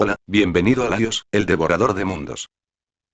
Hola, bienvenido a Laios, el devorador de mundos.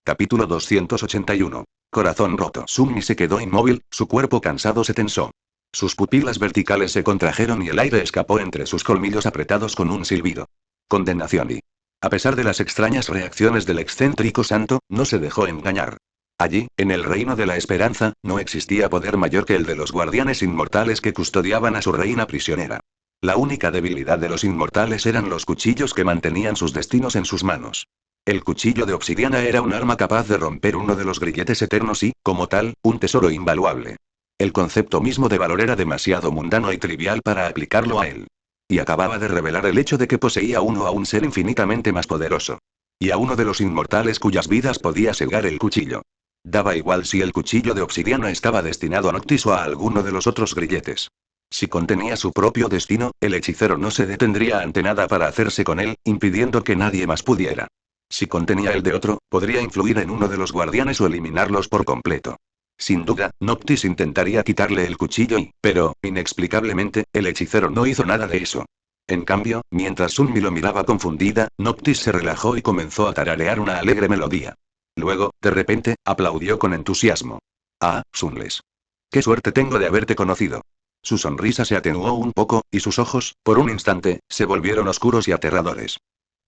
Capítulo 281. Corazón roto. Sunmi se quedó inmóvil, su cuerpo cansado se tensó. Sus pupilas verticales se contrajeron y el aire escapó entre sus colmillos apretados con un silbido. Condenación y... A pesar de las extrañas reacciones del excéntrico santo, no se dejó engañar. Allí, en el reino de la esperanza, no existía poder mayor que el de los guardianes inmortales que custodiaban a su reina prisionera. La única debilidad de los inmortales eran los cuchillos que mantenían sus destinos en sus manos. El cuchillo de obsidiana era un arma capaz de romper uno de los grilletes eternos y, como tal, un tesoro invaluable. El concepto mismo de valor era demasiado mundano y trivial para aplicarlo a él. Y acababa de revelar el hecho de que poseía uno a un ser infinitamente más poderoso. Y a uno de los inmortales cuyas vidas podía sellar el cuchillo. Daba igual si el cuchillo de obsidiana estaba destinado a Noctis o a alguno de los otros grilletes. Si contenía su propio destino, el hechicero no se detendría ante nada para hacerse con él, impidiendo que nadie más pudiera. Si contenía el de otro, podría influir en uno de los guardianes o eliminarlos por completo. Sin duda, Noctis intentaría quitarle el cuchillo pero, inexplicablemente, el hechicero no hizo nada de eso. En cambio, mientras Sunmi lo miraba confundida, Noctis se relajó y comenzó a tararear una alegre melodía. Luego, de repente, aplaudió con entusiasmo. Ah, Sunles. Qué suerte tengo de haberte conocido. Su sonrisa se atenuó un poco, y sus ojos, por un instante, se volvieron oscuros y aterradores.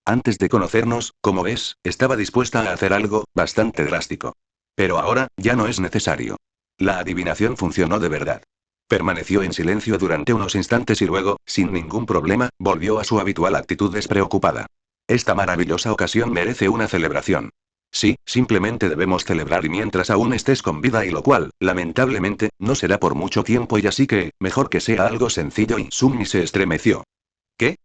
Antes de conocernos, como ves, estaba dispuesta a hacer algo, bastante drástico. Pero ahora, ya no es necesario. La adivinación funcionó de verdad. Permaneció en silencio durante unos instantes y luego, sin ningún problema, volvió a su habitual actitud despreocupada. Esta maravillosa ocasión merece una celebración. Sí, simplemente debemos celebrar y mientras aún estés con vida y lo cual, lamentablemente, no será por mucho tiempo y así que, mejor que sea algo sencillo y Sunmi se estremeció. ¿Qué?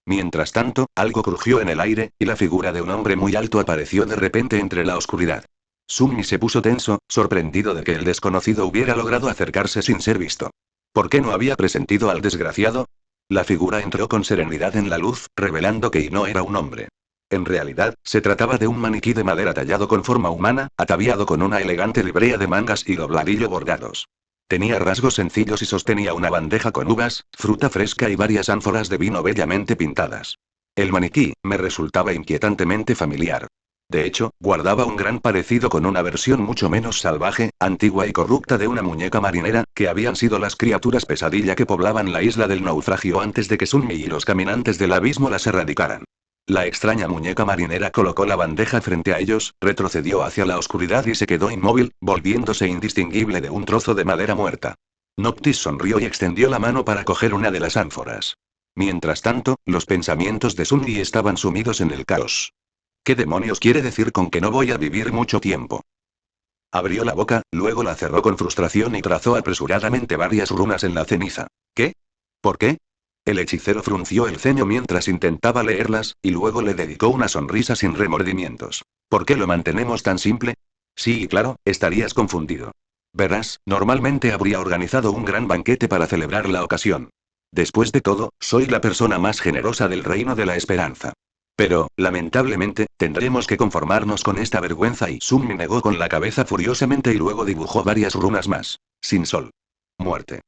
Mientras tanto, algo crujió en el aire, y la figura de un hombre muy alto apareció de repente entre la oscuridad. Sunmi se puso tenso, sorprendido de que el desconocido hubiera logrado acercarse sin ser visto. ¿Por qué no había presentido al desgraciado? La figura entró con serenidad en la luz, revelando que no era un hombre. En realidad, se trataba de un maniquí de madera tallado con forma humana, ataviado con una elegante librea de mangas y dobladillo bordados. Tenía rasgos sencillos y sostenía una bandeja con uvas, fruta fresca y varias ánforas de vino bellamente pintadas. El maniquí me resultaba inquietantemente familiar. De hecho, guardaba un gran parecido con una versión mucho menos salvaje, antigua y corrupta de una muñeca marinera, que habían sido las criaturas pesadilla que poblaban la isla del naufragio antes de que Sunmi y los caminantes del abismo las erradicaran. La extraña muñeca marinera colocó la bandeja frente a ellos, retrocedió hacia la oscuridad y se quedó inmóvil, volviéndose indistinguible de un trozo de madera muerta. Noctis sonrió y extendió la mano para coger una de las ánforas. Mientras tanto, los pensamientos de Sunmi estaban sumidos en el caos. ¿Qué demonios quiere decir con que no voy a vivir mucho tiempo? Abrió la boca, luego la cerró con frustración y trazó apresuradamente varias runas en la ceniza. ¿Qué? ¿Por qué? El hechicero frunció el ceño mientras intentaba leerlas, y luego le dedicó una sonrisa sin remordimientos. ¿Por qué lo mantenemos tan simple? Sí, claro, estarías confundido. Verás, normalmente habría organizado un gran banquete para celebrar la ocasión. Después de todo, soy la persona más generosa del reino de la esperanza. Pero, lamentablemente, tendremos que conformarnos con esta vergüenza y Sunmi negó con la cabeza furiosamente y luego dibujó varias runas más. Sin sol. Muerte.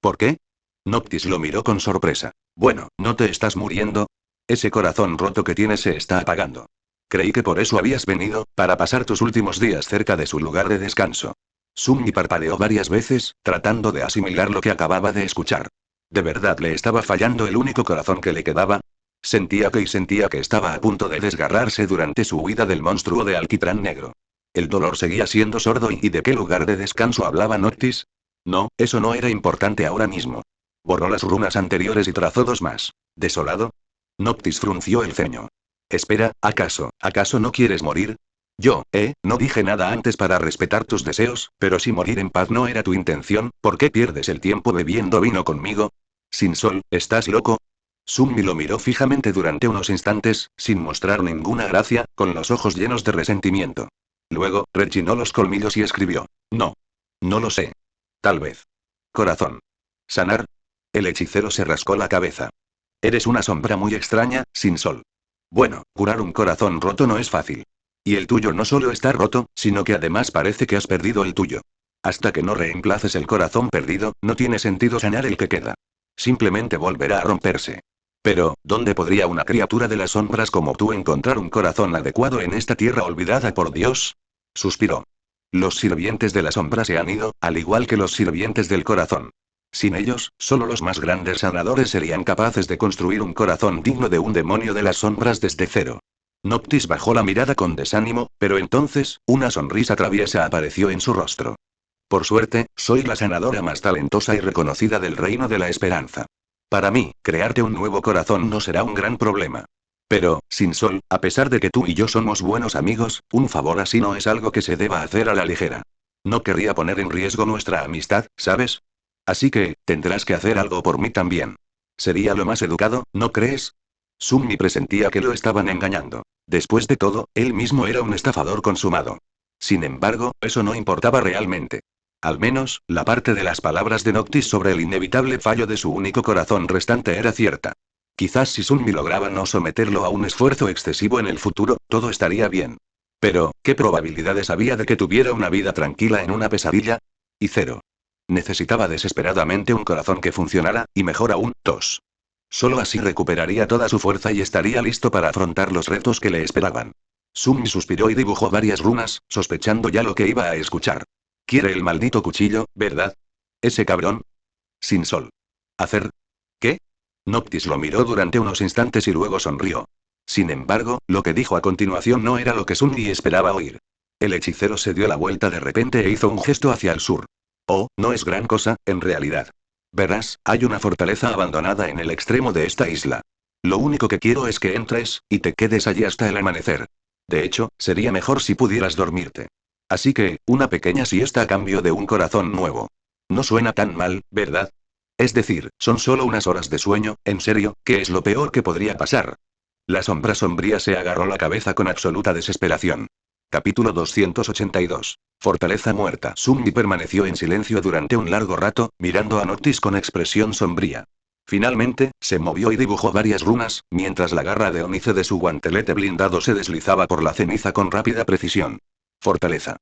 ¿Por qué? Noctis lo miró con sorpresa. Bueno, ¿no te estás muriendo? Ese corazón roto que tienes se está apagando. Creí que por eso habías venido, para pasar tus últimos días cerca de su lugar de descanso. Sunmi parpadeó varias veces, tratando de asimilar lo que acababa de escuchar. ¿De verdad le estaba fallando el único corazón que le quedaba? Sentía que estaba a punto de desgarrarse durante su huida del monstruo de alquitrán negro. El dolor seguía siendo sordo y ¿de qué lugar de descanso hablaba Noctis? No, eso no era importante ahora mismo. Borró las runas anteriores y trazó dos más. ¿Desolado? Noctis frunció el ceño. Espera, ¿acaso no quieres morir? No dije nada antes para respetar tus deseos, pero si morir en paz no era tu intención, ¿por qué pierdes el tiempo bebiendo vino conmigo? Sin sol, ¿estás loco? Sunmi lo miró fijamente durante unos instantes, sin mostrar ninguna gracia, con los ojos llenos de resentimiento. Luego, rechinó los colmillos y escribió. No. No lo sé. Tal vez. Corazón. ¿Sanar? El hechicero se rascó la cabeza. Eres una sombra muy extraña, sin sol. Bueno, curar un corazón roto no es fácil. Y el tuyo no solo está roto, sino que además parece que has perdido el tuyo. Hasta que no reemplaces el corazón perdido, no tiene sentido sanar el que queda. Simplemente volverá a romperse. Pero, ¿dónde podría una criatura de las sombras como tú encontrar un corazón adecuado en esta tierra olvidada por Dios? Suspiró. Los sirvientes de la sombra se han ido, al igual que los sirvientes del corazón. Sin ellos, solo los más grandes sanadores serían capaces de construir un corazón digno de un demonio de las sombras desde cero. Noctis bajó la mirada con desánimo, pero entonces, una sonrisa traviesa apareció en su rostro. Por suerte, soy la sanadora más talentosa y reconocida del reino de la esperanza. Para mí, crearte un nuevo corazón no será un gran problema. Pero, Sin Sol, a pesar de que tú y yo somos buenos amigos, un favor así no es algo que se deba hacer a la ligera. No querría poner en riesgo nuestra amistad, ¿sabes? Así que, tendrás que hacer algo por mí también. Sería lo más educado, ¿no crees? Sunmi presentía que lo estaban engañando. Después de todo, él mismo era un estafador consumado. Sin embargo, eso no importaba realmente. Al menos, la parte de las palabras de Noctis sobre el inevitable fallo de su único corazón restante era cierta. Quizás si Sunmi lograba no someterlo a un esfuerzo excesivo en el futuro, todo estaría bien. Pero, ¿qué probabilidades había de que tuviera una vida tranquila en una pesadilla? Y cero. Necesitaba desesperadamente un corazón que funcionara, y mejor aún, dos. Solo así recuperaría toda su fuerza y estaría listo para afrontar los retos que le esperaban. Sunmi suspiró y dibujó varias runas, sospechando ya lo que iba a escuchar. Quiere el maldito cuchillo, ¿verdad? Ese cabrón. Sin Sol. ¿Hacer? ¿Qué? Noctis lo miró durante unos instantes y luego sonrió. Sin embargo, lo que dijo a continuación no era lo que Sunmi esperaba oír. El hechicero se dio la vuelta de repente e hizo un gesto hacia el sur. Oh, no es gran cosa, en realidad. Verás, hay una fortaleza abandonada en el extremo de esta isla. Lo único que quiero es que entres, y te quedes allí hasta el amanecer. De hecho, sería mejor si pudieras dormirte. Así que, una pequeña siesta a cambio de un corazón nuevo. No suena tan mal, ¿verdad? Es decir, son solo unas horas de sueño, en serio, ¿qué es lo peor que podría pasar? La sombra sombría se agarró la cabeza con absoluta desesperación. Capítulo 282. Fortaleza muerta. Sunmi permaneció en silencio durante un largo rato, mirando a Noctis con expresión sombría. Finalmente, se movió y dibujó varias runas, mientras la garra de ónice de su guantelete blindado se deslizaba por la ceniza con rápida precisión. Fortaleza.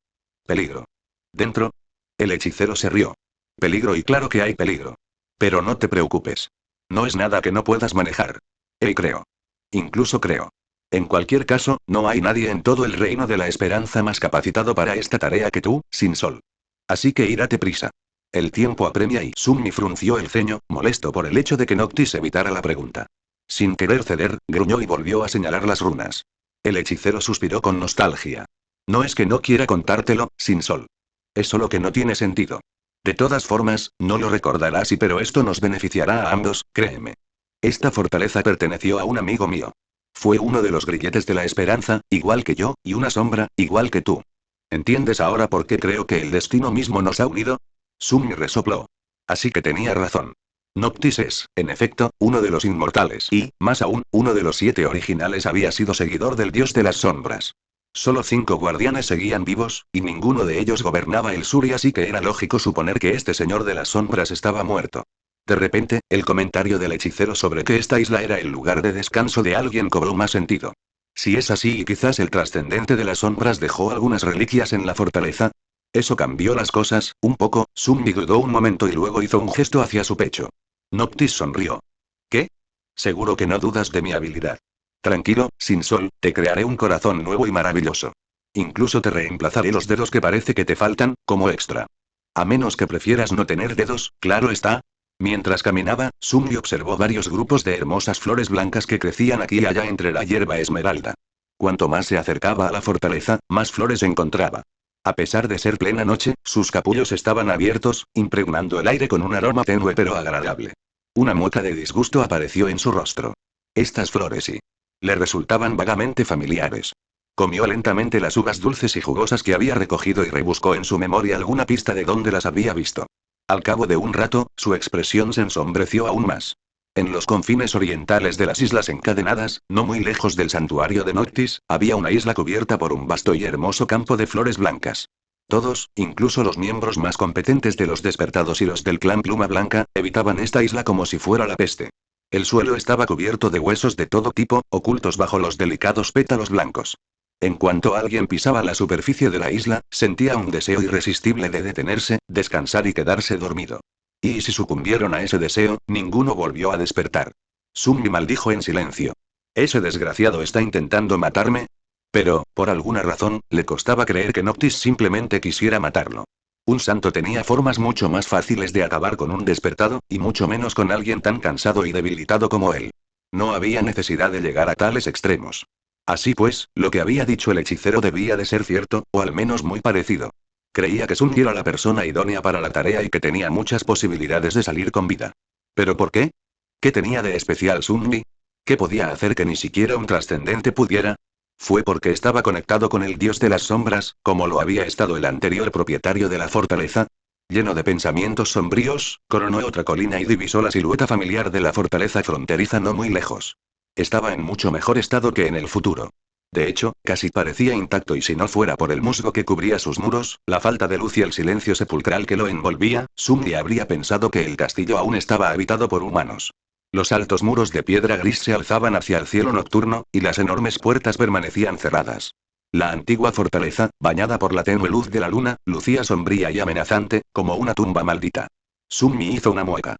Peligro. ¿Dentro? El hechicero se rió. Peligro y claro que hay peligro. Pero no te preocupes. No es nada que no puedas manejar. Creo. Incluso creo. En cualquier caso, no hay nadie en todo el reino de la esperanza más capacitado para esta tarea que tú, Sin Sol. Así que date prisa. El tiempo apremia y Sunmi frunció el ceño, molesto por el hecho de que Noctis evitara la pregunta. Sin querer ceder, gruñó y volvió a señalar las runas. El hechicero suspiró con nostalgia. No es que no quiera contártelo, Sin Sol. Es solo que no tiene sentido. De todas formas, no lo recordarás pero esto nos beneficiará a ambos, créeme. Esta fortaleza perteneció a un amigo mío. Fue uno de los grilletes de la esperanza, igual que yo, y una sombra, igual que tú. ¿Entiendes ahora por qué creo que el destino mismo nos ha unido? Sunmi resopló. Así que tenía razón. Noctis es, en efecto, uno de los inmortales y, más aún, uno de los 7 originales había sido seguidor del dios de las sombras. Solo 5 guardianes seguían vivos, y ninguno de ellos gobernaba el sur y así que era lógico suponer que este señor de las sombras estaba muerto. De repente, el comentario del hechicero sobre que esta isla era el lugar de descanso de alguien cobró más sentido. Si es así y quizás el trascendente de las sombras dejó algunas reliquias en la fortaleza. Eso cambió las cosas, un poco. Sunmi dudó un momento y luego hizo un gesto hacia su pecho. Noctis sonrió. ¿Qué? Seguro que no dudas de mi habilidad. Tranquilo, Sin Sol, te crearé un corazón nuevo y maravilloso. Incluso te reemplazaré los dedos que parece que te faltan, como extra. A menos que prefieras no tener dedos, claro está. Mientras caminaba, Sunmi observó varios grupos de hermosas flores blancas que crecían aquí y allá entre la hierba esmeralda. Cuanto más se acercaba a la fortaleza, más flores encontraba. A pesar de ser plena noche, sus capullos estaban abiertos, impregnando el aire con un aroma tenue pero agradable. Una mueca de disgusto apareció en su rostro. Estas flores sí. Le resultaban vagamente familiares. Comió lentamente las uvas dulces y jugosas que había recogido y rebuscó en su memoria alguna pista de dónde las había visto. Al cabo de un rato, su expresión se ensombreció aún más. En los confines orientales de las Islas Encadenadas, no muy lejos del santuario de Noctis, había una isla cubierta por un vasto y hermoso campo de flores blancas. Todos, incluso los miembros más competentes de los despertados y los del clan Pluma Blanca, evitaban esta isla como si fuera la peste. El suelo estaba cubierto de huesos de todo tipo, ocultos bajo los delicados pétalos blancos. En cuanto alguien pisaba la superficie de la isla, sentía un deseo irresistible de detenerse, descansar y quedarse dormido. Y si sucumbieron a ese deseo, ninguno volvió a despertar. Sunmi maldijo en silencio. ¿Ese desgraciado está intentando matarme? Pero, por alguna razón, le costaba creer que Noctis simplemente quisiera matarlo. Un santo tenía formas mucho más fáciles de acabar con un despertado, y mucho menos con alguien tan cansado y debilitado como él. No había necesidad de llegar a tales extremos. Así pues, lo que había dicho el hechicero debía de ser cierto, o al menos muy parecido. Creía que Sun era la persona idónea para la tarea y que tenía muchas posibilidades de salir con vida. ¿Pero por qué? ¿Qué tenía de especial Sunmi? ¿Qué podía hacer que ni siquiera un trascendente pudiera? ¿Fue porque estaba conectado con el dios de las sombras, como lo había estado el anterior propietario de la fortaleza? Lleno de pensamientos sombríos, coronó otra colina y divisó la silueta familiar de la fortaleza fronteriza no muy lejos. Estaba en mucho mejor estado que en el futuro. De hecho, casi parecía intacto y si no fuera por el musgo que cubría sus muros, la falta de luz y el silencio sepulcral que lo envolvía, Sunny habría pensado que el castillo aún estaba habitado por humanos. Los altos muros de piedra gris se alzaban hacia el cielo nocturno, y las enormes puertas permanecían cerradas. La antigua fortaleza, bañada por la tenue luz de la luna, lucía sombría y amenazante, como una tumba maldita. Sunmi hizo una mueca.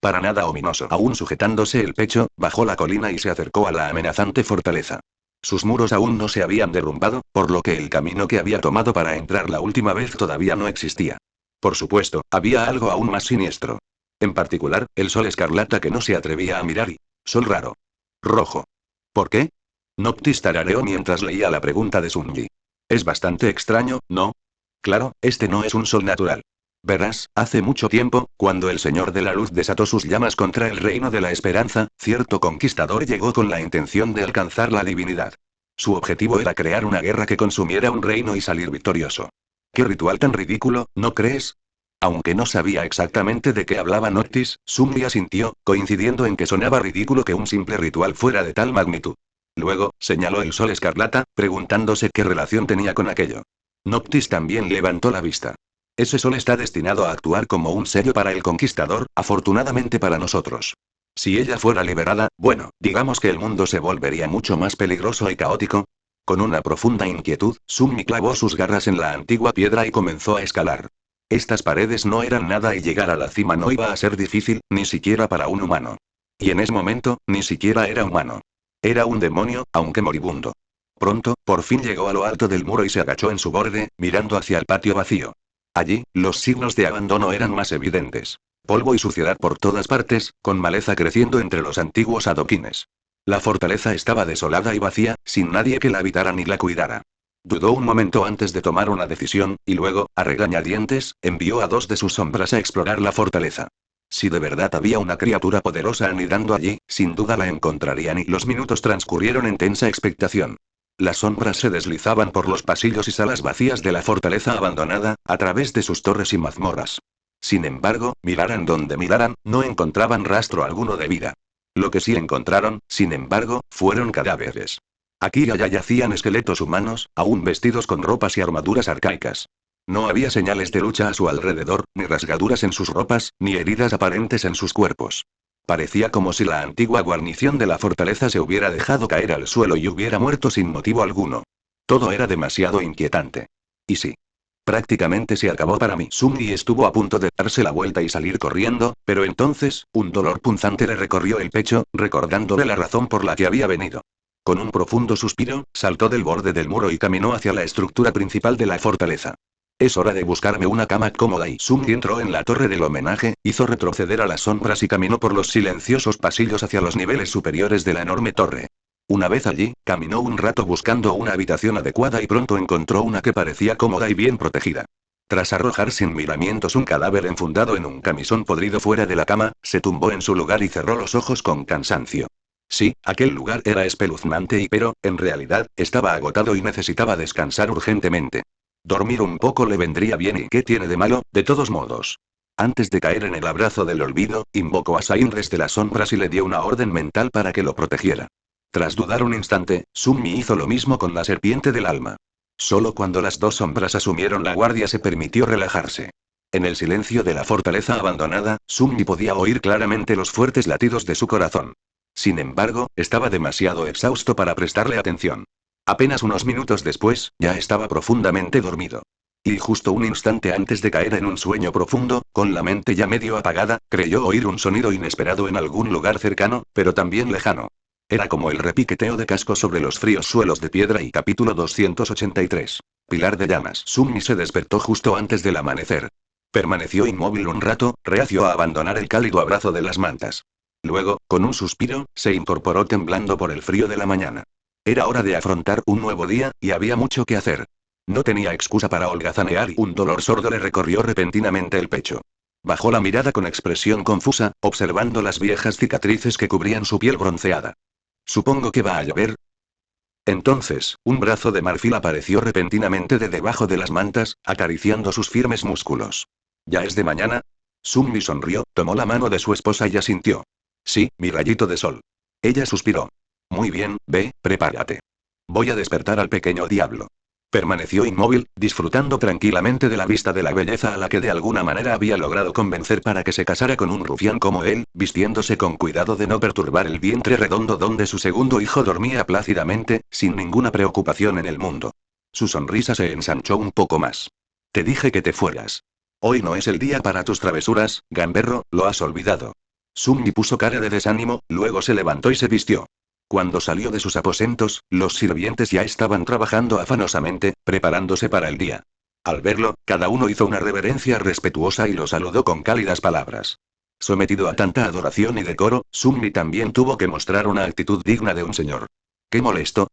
Para nada ominoso. Aún sujetándose el pecho, bajó la colina y se acercó a la amenazante fortaleza. Sus muros aún no se habían derrumbado, por lo que el camino que había tomado para entrar la última vez todavía no existía. Por supuesto, había algo aún más siniestro. En particular, el sol escarlata que no se atrevía a mirar y... sol raro. Rojo. ¿Por qué? Noctis tarareó mientras leía la pregunta de Sunji. Es bastante extraño, ¿no? Claro, este no es un sol natural. Verás, hace mucho tiempo, cuando el Señor de la Luz desató sus llamas contra el Reino de la Esperanza, cierto conquistador llegó con la intención de alcanzar la divinidad. Su objetivo era crear una guerra que consumiera un reino y salir victorioso. ¿Qué ritual tan ridículo, no crees? Aunque no sabía exactamente de qué hablaba Noctis, Sunmi asintió, coincidiendo en que sonaba ridículo que un simple ritual fuera de tal magnitud. Luego, señaló el sol escarlata, preguntándose qué relación tenía con aquello. Noctis también levantó la vista. Ese sol está destinado a actuar como un sello para el conquistador, afortunadamente para nosotros. Si ella fuera liberada, bueno, digamos que el mundo se volvería mucho más peligroso y caótico. Con una profunda inquietud, Sunmi clavó sus garras en la antigua piedra y comenzó a escalar. Estas paredes no eran nada y llegar a la cima no iba a ser difícil, ni siquiera para un humano. Y en ese momento, ni siquiera era humano. Era un demonio, aunque moribundo. Pronto, por fin llegó a lo alto del muro y se agachó en su borde, mirando hacia el patio vacío. Allí, los signos de abandono eran más evidentes. Polvo y suciedad por todas partes, con maleza creciendo entre los antiguos adoquines. La fortaleza estaba desolada y vacía, sin nadie que la habitara ni la cuidara. Dudó un momento antes de tomar una decisión, y luego, a regañadientes, envió a 2 de sus sombras a explorar la fortaleza. Si de verdad había una criatura poderosa anidando allí, sin duda la encontrarían y los minutos transcurrieron en tensa expectación. Las sombras se deslizaban por los pasillos y salas vacías de la fortaleza abandonada, a través de sus torres y mazmorras. Sin embargo, miraran donde miraran, no encontraban rastro alguno de vida. Lo que sí encontraron, sin embargo, fueron cadáveres. Aquí y allá yacían esqueletos humanos, aún vestidos con ropas y armaduras arcaicas. No había señales de lucha a su alrededor, ni rasgaduras en sus ropas, ni heridas aparentes en sus cuerpos. Parecía como si la antigua guarnición de la fortaleza se hubiera dejado caer al suelo y hubiera muerto sin motivo alguno. Todo era demasiado inquietante. Y sí. Prácticamente se acabó para mí. Sunmi estuvo a punto de darse la vuelta y salir corriendo, pero entonces, un dolor punzante le recorrió el pecho, recordándole la razón por la que había venido. Con un profundo suspiro, saltó del borde del muro y caminó hacia la estructura principal de la fortaleza. Es hora de buscarme una cama cómoda y Sunmi entró en la torre del homenaje, hizo retroceder a las sombras y caminó por los silenciosos pasillos hacia los niveles superiores de la enorme torre. Una vez allí, caminó un rato buscando una habitación adecuada y pronto encontró una que parecía cómoda y bien protegida. Tras arrojar sin miramientos un cadáver enfundado en un camisón podrido fuera de la cama, se tumbó en su lugar y cerró los ojos con cansancio. Sí, aquel lugar era espeluznante pero, en realidad, estaba agotado y necesitaba descansar urgentemente. Dormir un poco le vendría bien y ¿qué tiene de malo, de todos modos? Antes de caer en el abrazo del olvido, invocó a Sainres de las sombras y le dio una orden mental para que lo protegiera. Tras dudar un instante, Sunmi hizo lo mismo con la serpiente del alma. Solo cuando las 2 sombras asumieron la guardia se permitió relajarse. En el silencio de la fortaleza abandonada, Sunmi podía oír claramente los fuertes latidos de su corazón. Sin embargo, estaba demasiado exhausto para prestarle atención. Apenas unos minutos después, ya estaba profundamente dormido. Y justo un instante antes de caer en un sueño profundo, con la mente ya medio apagada, creyó oír un sonido inesperado en algún lugar cercano, pero también lejano. Era como el repiqueteo de cascos sobre los fríos suelos de piedra. Y capítulo 283. Pilar de llamas. Sunmi se despertó justo antes del amanecer. Permaneció inmóvil un rato, reacio a abandonar el cálido abrazo de las mantas. Luego, con un suspiro, se incorporó temblando por el frío de la mañana. Era hora de afrontar un nuevo día, y había mucho que hacer. No tenía excusa para holgazanear y un dolor sordo le recorrió repentinamente el pecho. Bajó la mirada con expresión confusa, observando las viejas cicatrices que cubrían su piel bronceada. Supongo que va a llover. Entonces, un brazo de marfil apareció repentinamente de debajo de las mantas, acariciando sus firmes músculos. ¿Ya es de mañana? Sunmi sonrió, tomó la mano de su esposa y asintió. Sí, mi rayito de sol. Ella suspiró. Muy bien, ve, prepárate. Voy a despertar al pequeño diablo. Permaneció inmóvil, disfrutando tranquilamente de la vista de la belleza a la que de alguna manera había logrado convencer para que se casara con un rufián como él, vistiéndose con cuidado de no perturbar el vientre redondo donde su segundo hijo dormía plácidamente, sin ninguna preocupación en el mundo. Su sonrisa se ensanchó un poco más. Te dije que te fueras. Hoy no es el día para tus travesuras, gamberro, lo has olvidado. Sunmi puso cara de desánimo, luego se levantó y se vistió. Cuando salió de sus aposentos, los sirvientes ya estaban trabajando afanosamente, preparándose para el día. Al verlo, cada uno hizo una reverencia respetuosa y lo saludó con cálidas palabras. Sometido a tanta adoración y decoro, Sunmi también tuvo que mostrar una actitud digna de un señor. ¡Qué molesto!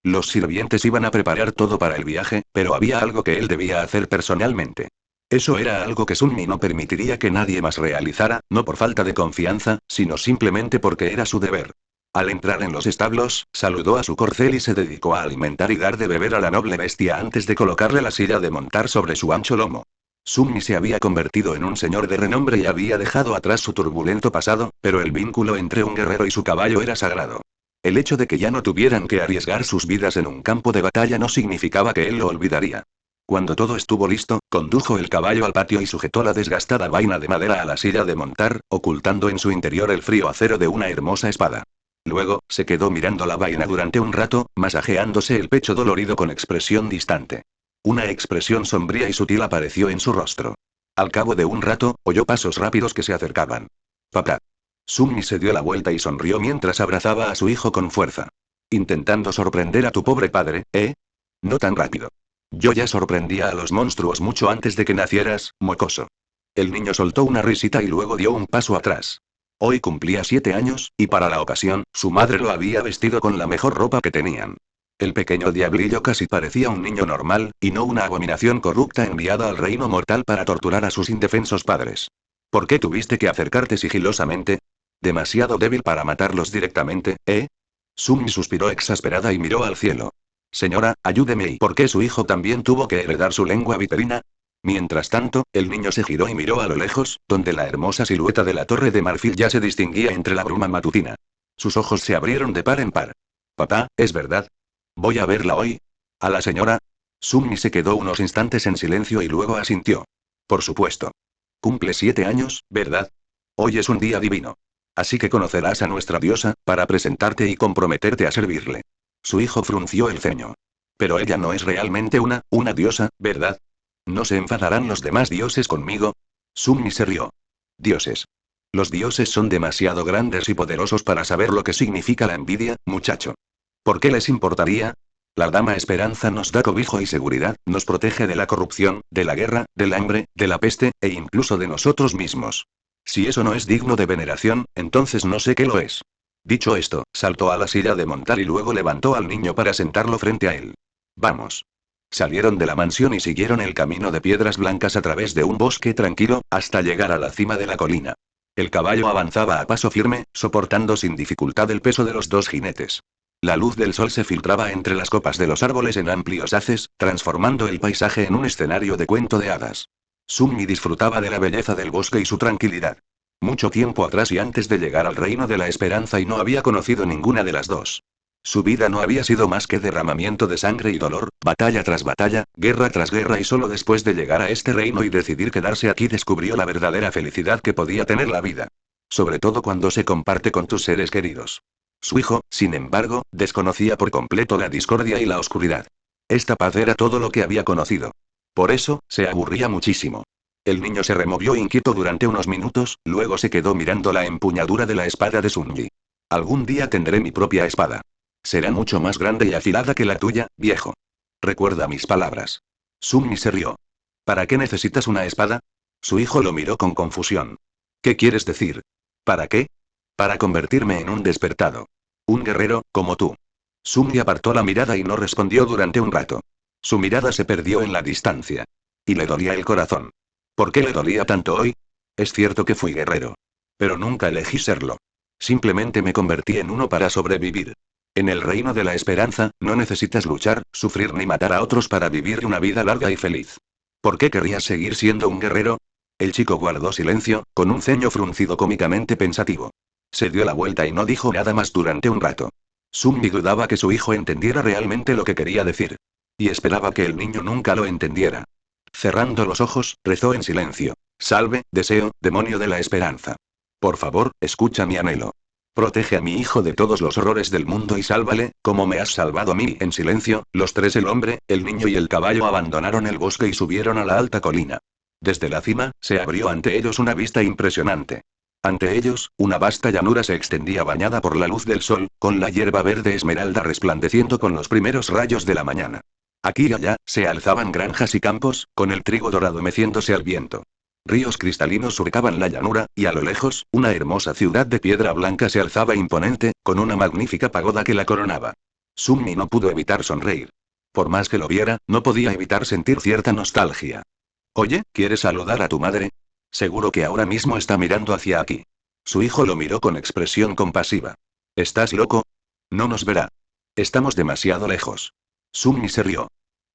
Los sirvientes iban a preparar todo para el viaje, pero había algo que él debía hacer personalmente. Eso era algo que Sunmi no permitiría que nadie más realizara, no por falta de confianza, sino simplemente porque era su deber. Al entrar en los establos, saludó a su corcel y se dedicó a alimentar y dar de beber a la noble bestia antes de colocarle la silla de montar sobre su ancho lomo. Sunmi se había convertido en un señor de renombre y había dejado atrás su turbulento pasado, pero el vínculo entre un guerrero y su caballo era sagrado. El hecho de que ya no tuvieran que arriesgar sus vidas en un campo de batalla no significaba que él lo olvidaría. Cuando todo estuvo listo, condujo el caballo al patio y sujetó la desgastada vaina de madera a la silla de montar, ocultando en su interior el frío acero de una hermosa espada. Luego, se quedó mirando la vaina durante un rato, masajeándose el pecho dolorido con expresión distante. Una expresión sombría y sutil apareció en su rostro. Al cabo de un rato, oyó pasos rápidos que se acercaban. Papá. Sunmi se dio la vuelta y sonrió mientras abrazaba a su hijo con fuerza. Intentando sorprender a tu pobre padre, ¿eh? No tan rápido. Yo ya sorprendía a los monstruos mucho antes de que nacieras, mocoso. El niño soltó una risita y luego dio un paso atrás. Hoy cumplía 7 años, y para la ocasión, su madre lo había vestido con la mejor ropa que tenían. El pequeño diablillo casi parecía un niño normal, y no una abominación corrupta enviada al reino mortal para torturar a sus indefensos padres. ¿Por qué tuviste que acercarte sigilosamente? Demasiado débil para matarlos directamente, ¿eh? Sunmi suspiró exasperada y miró al cielo. Señora, ayúdeme. ¿Y por qué su hijo también tuvo que heredar su lengua viperina? Mientras tanto, el niño se giró y miró a lo lejos, donde la hermosa silueta de la torre de marfil ya se distinguía entre la bruma matutina. Sus ojos se abrieron de par en par. Papá, ¿es verdad? ¿Voy a verla hoy? ¿A la señora? Sunmi se quedó unos instantes en silencio y luego asintió. Por supuesto. Cumple 7 años, ¿verdad? Hoy es un día divino. Así que conocerás a nuestra diosa, para presentarte y comprometerte a servirle. Su hijo frunció el ceño. Pero ella no es realmente una diosa, ¿verdad? ¿No se enfadarán los demás dioses conmigo? Sunmi se rió. Dioses. Los dioses son demasiado grandes y poderosos para saber lo que significa la envidia, muchacho. ¿Por qué les importaría? La dama Esperanza nos da cobijo y seguridad, nos protege de la corrupción, de la guerra, del hambre, de la peste, e incluso de nosotros mismos. Si eso no es digno de veneración, entonces no sé qué lo es. Dicho esto, saltó a la silla de montar y luego levantó al niño para sentarlo frente a él. Vamos. Salieron de la mansión y siguieron el camino de piedras blancas a través de un bosque tranquilo, hasta llegar a la cima de la colina. El caballo avanzaba a paso firme, soportando sin dificultad el peso de los dos jinetes. La luz del sol se filtraba entre las copas de los árboles en amplios haces, transformando el paisaje en un escenario de cuento de hadas. Sunmi disfrutaba de la belleza del bosque y su tranquilidad. Mucho tiempo atrás y antes de llegar al reino de la esperanza y no había conocido ninguna de las dos. Su vida no había sido más que derramamiento de sangre y dolor, batalla tras batalla, guerra tras guerra y solo después de llegar a este reino y decidir quedarse aquí descubrió la verdadera felicidad que podía tener la vida. Sobre todo cuando se comparte con tus seres queridos. Su hijo, sin embargo, desconocía por completo la discordia y la oscuridad. Esta paz era todo lo que había conocido. Por eso, se aburría muchísimo. El niño se removió inquieto durante unos minutos, luego se quedó mirando la empuñadura de la espada de Sunji. Algún día tendré mi propia espada. Será mucho más grande y afilada que la tuya, viejo. Recuerda mis palabras. Sunji se rió. ¿Para qué necesitas una espada? Su hijo lo miró con confusión. ¿Qué quieres decir? ¿Para qué? Para convertirme en un despertado. Un guerrero, como tú. Sunji apartó la mirada y no respondió durante un rato. Su mirada se perdió en la distancia. Y le dolía el corazón. ¿Por qué le dolía tanto hoy? Es cierto que fui guerrero. Pero nunca elegí serlo. Simplemente me convertí en uno para sobrevivir. En el reino de la esperanza, no necesitas luchar, sufrir ni matar a otros para vivir una vida larga y feliz. ¿Por qué querrías seguir siendo un guerrero? El chico guardó silencio, con un ceño fruncido cómicamente pensativo. Se dio la vuelta y no dijo nada más durante un rato. Sunji dudaba que su hijo entendiera realmente lo que quería decir. Y esperaba que el niño nunca lo entendiera. Cerrando los ojos, rezó en silencio. Salve, deseo, demonio de la esperanza. Por favor, escucha mi anhelo. Protege a mi hijo de todos los horrores del mundo y sálvale, como me has salvado a mí. En silencio, los tres, el hombre, el niño y el caballo, abandonaron el bosque y subieron a la alta colina. Desde la cima, se abrió ante ellos una vista impresionante. Ante ellos, una vasta llanura se extendía bañada por la luz del sol, con la hierba verde esmeralda resplandeciendo con los primeros rayos de la mañana. Aquí y allá, se alzaban granjas y campos, con el trigo dorado meciéndose al viento. Ríos cristalinos surcaban la llanura, y a lo lejos, una hermosa ciudad de piedra blanca se alzaba imponente, con una magnífica pagoda que la coronaba. Sunji no pudo evitar sonreír. Por más que lo viera, no podía evitar sentir cierta nostalgia. Oye, ¿quieres saludar a tu madre? Seguro que ahora mismo está mirando hacia aquí. Su hijo lo miró con expresión compasiva. ¿Estás loco? No nos verá. Estamos demasiado lejos. Sunji se rió.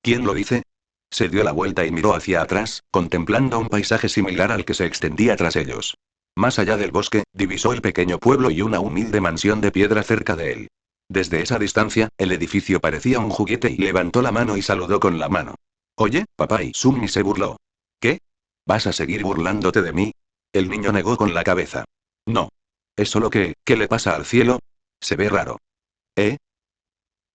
¿Quién lo dice? Se dio la vuelta y miró hacia atrás, contemplando un paisaje similar al que se extendía tras ellos. Más allá del bosque, divisó el pequeño pueblo y una humilde mansión de piedra cerca de él. Desde esa distancia, el edificio parecía un juguete y levantó la mano y saludó con la mano. Oye, papá, y Sunji se burló. ¿Qué? ¿Vas a seguir burlándote de mí? El niño negó con la cabeza. No. Es solo que, ¿qué le pasa al cielo? Se ve raro. ¿Eh?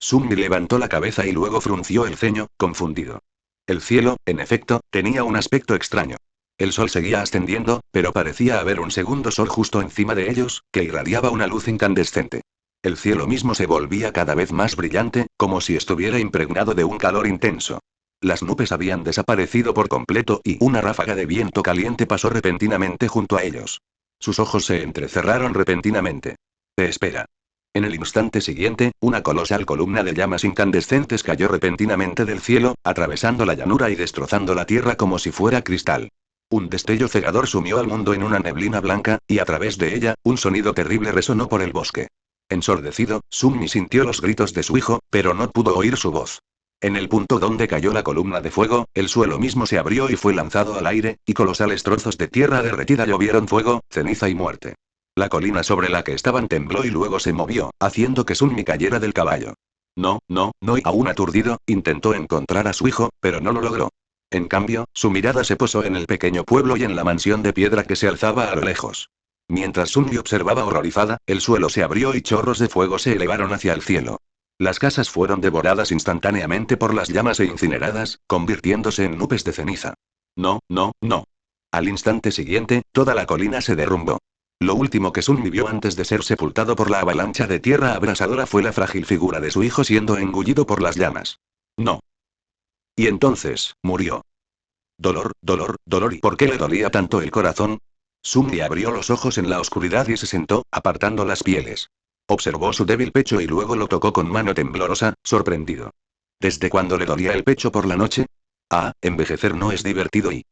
Sunji levantó la cabeza y luego frunció el ceño, confundido. El cielo, en efecto, tenía un aspecto extraño. El sol seguía ascendiendo, pero parecía haber un segundo sol justo encima de ellos, que irradiaba una luz incandescente. El cielo mismo se volvía cada vez más brillante, como si estuviera impregnado de un calor intenso. Las nubes habían desaparecido por completo y una ráfaga de viento caliente pasó repentinamente junto a ellos. Sus ojos se entrecerraron repentinamente. Espera. En el instante siguiente, una colosal columna de llamas incandescentes cayó repentinamente del cielo, atravesando la llanura y destrozando la tierra como si fuera cristal. Un destello cegador sumió al mundo en una neblina blanca, y a través de ella, un sonido terrible resonó por el bosque. Ensordecido, Sunji sintió los gritos de su hijo, pero no pudo oír su voz. En el punto donde cayó la columna de fuego, el suelo mismo se abrió y fue lanzado al aire, y colosales trozos de tierra derretida llovieron fuego, ceniza y muerte. La colina sobre la que estaban tembló y luego se movió, haciendo que Sunji cayera del caballo. No, y aún aturdido, intentó encontrar a su hijo, pero no lo logró. En cambio, su mirada se posó en el pequeño pueblo y en la mansión de piedra que se alzaba a lo lejos. Mientras Sunji observaba horrorizada, el suelo se abrió y chorros de fuego se elevaron hacia el cielo. Las casas fueron devoradas instantáneamente por las llamas e incineradas, convirtiéndose en nubes de ceniza. No. Al instante siguiente, toda la colina se derrumbó. Lo último que Sunji vio antes de ser sepultado por la avalancha de tierra abrasadora fue la frágil figura de su hijo siendo engullido por las llamas. No. Y entonces, murió. Dolor, ¿y por qué le dolía tanto el corazón? Sunji abrió los ojos en la oscuridad y se sentó, apartando las pieles. Observó su débil pecho y luego lo tocó con mano temblorosa, sorprendido. ¿Desde cuándo le dolía el pecho por la noche? Ah, envejecer no es divertido y...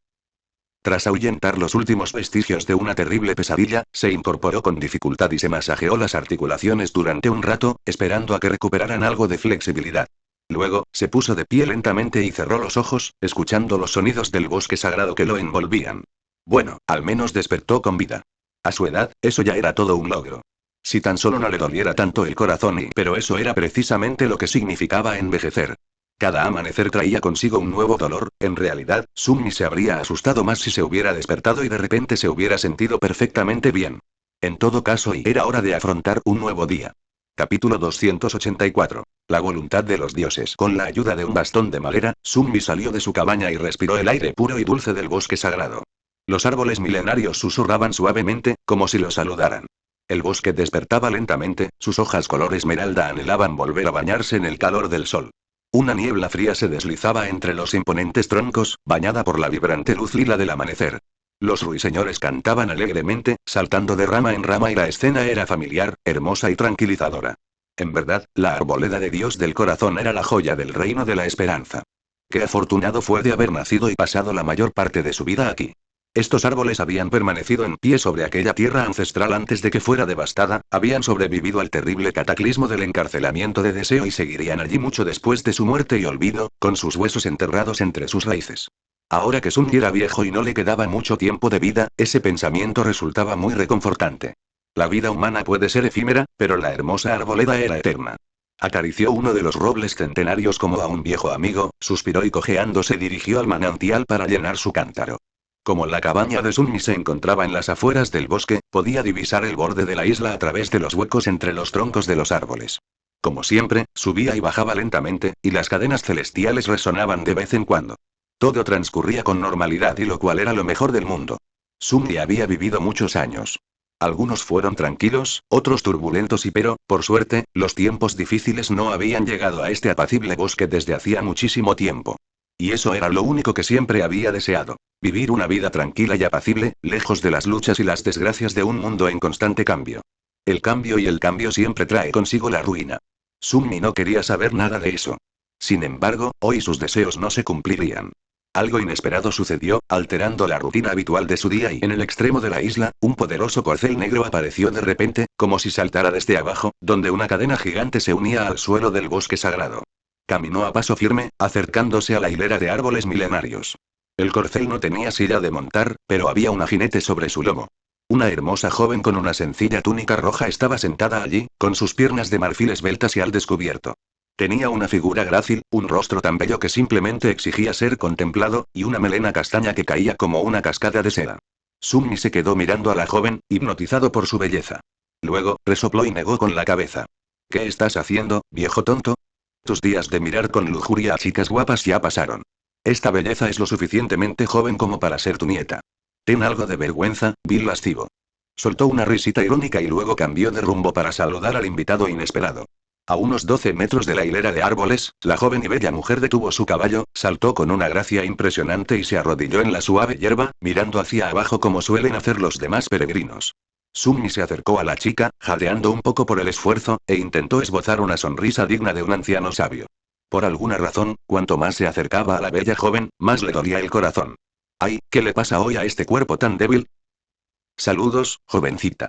Tras ahuyentar los últimos vestigios de una terrible pesadilla, se incorporó con dificultad y se masajeó las articulaciones durante un rato, esperando a que recuperaran algo de flexibilidad. Luego, se puso de pie lentamente y cerró los ojos, escuchando los sonidos del bosque sagrado que lo envolvían. Bueno, al menos despertó con vida. A su edad, eso ya era todo un logro. Si tan solo no le doliera tanto el corazón pero eso era precisamente lo que significaba envejecer. Cada amanecer traía consigo un nuevo dolor, en realidad, Sunji se habría asustado más si se hubiera despertado y de repente se hubiera sentido perfectamente bien. En todo caso, y era hora de afrontar un nuevo día. Capítulo 284. La voluntad de los dioses. Con la ayuda de un bastón de madera, Sunmi salió de su cabaña y respiró el aire puro y dulce del bosque sagrado. Los árboles milenarios susurraban suavemente, como si lo saludaran. El bosque despertaba lentamente, sus hojas color esmeralda anhelaban volver a bañarse en el calor del sol. Una niebla fría se deslizaba entre los imponentes troncos, bañada por la vibrante luz lila del amanecer. Los ruiseñores cantaban alegremente, saltando de rama en rama y la escena era familiar, hermosa y tranquilizadora. En verdad, la arboleda de Dios del corazón era la joya del reino de la esperanza. Qué afortunado fue de haber nacido y pasado la mayor parte de su vida aquí. Estos árboles habían permanecido en pie sobre aquella tierra ancestral antes de que fuera devastada, habían sobrevivido al terrible cataclismo del encarcelamiento de Deseo y seguirían allí mucho después de su muerte y olvido, con sus huesos enterrados entre sus raíces. Ahora que Sunmi era viejo y no le quedaba mucho tiempo de vida, ese pensamiento resultaba muy reconfortante. La vida humana puede ser efímera, pero la hermosa arboleda era eterna. Acarició uno de los robles centenarios como a un viejo amigo, suspiró y cojeando se dirigió al manantial para llenar su cántaro. Como la cabaña de Sunmi se encontraba en las afueras del bosque, podía divisar el borde de la isla a través de los huecos entre los troncos de los árboles. Como siempre, subía y bajaba lentamente, y las cadenas celestiales resonaban de vez en cuando. Todo transcurría con normalidad y lo cual era lo mejor del mundo. Sunmi había vivido muchos años. Algunos fueron tranquilos, otros turbulentos pero, por suerte, los tiempos difíciles no habían llegado a este apacible bosque desde hacía muchísimo tiempo. Y eso era lo único que siempre había deseado. Vivir una vida tranquila y apacible, lejos de las luchas y las desgracias de un mundo en constante cambio. El cambio siempre trae consigo la ruina. Sunmi no quería saber nada de eso. Sin embargo, hoy sus deseos no se cumplirían. Algo inesperado sucedió, alterando la rutina habitual de su día y en el extremo de la isla, un poderoso corcel negro apareció de repente, como si saltara desde abajo, donde una cadena gigante se unía al suelo del bosque sagrado. Caminó a paso firme, acercándose a la hilera de árboles milenarios. El corcel no tenía silla de montar, pero había un jinete sobre su lomo. Una hermosa joven con una sencilla túnica roja estaba sentada allí, con sus piernas de marfil esbeltas y al descubierto. Tenía una figura grácil, un rostro tan bello que simplemente exigía ser contemplado, y una melena castaña que caía como una cascada de seda. Sunmi se quedó mirando a la joven, hipnotizado por su belleza. Luego, resopló y negó con la cabeza. ¿Qué estás haciendo, viejo tonto? Tus días de mirar con lujuria a chicas guapas ya pasaron. Esta belleza es lo suficientemente joven como para ser tu nieta. Ten algo de vergüenza, vil lascivo. Soltó una risita irónica y luego cambió de rumbo para saludar al invitado inesperado. A unos 12 metros de la hilera de árboles, la joven y bella mujer detuvo su caballo, saltó con una gracia impresionante y se arrodilló en la suave hierba, mirando hacia abajo como suelen hacer los demás peregrinos. Sunmi se acercó a la chica, jadeando un poco por el esfuerzo, e intentó esbozar una sonrisa digna de un anciano sabio. Por alguna razón, cuanto más se acercaba a la bella joven, más le dolía el corazón. ¡Ay, qué le pasa hoy a este cuerpo tan débil! Saludos, jovencita.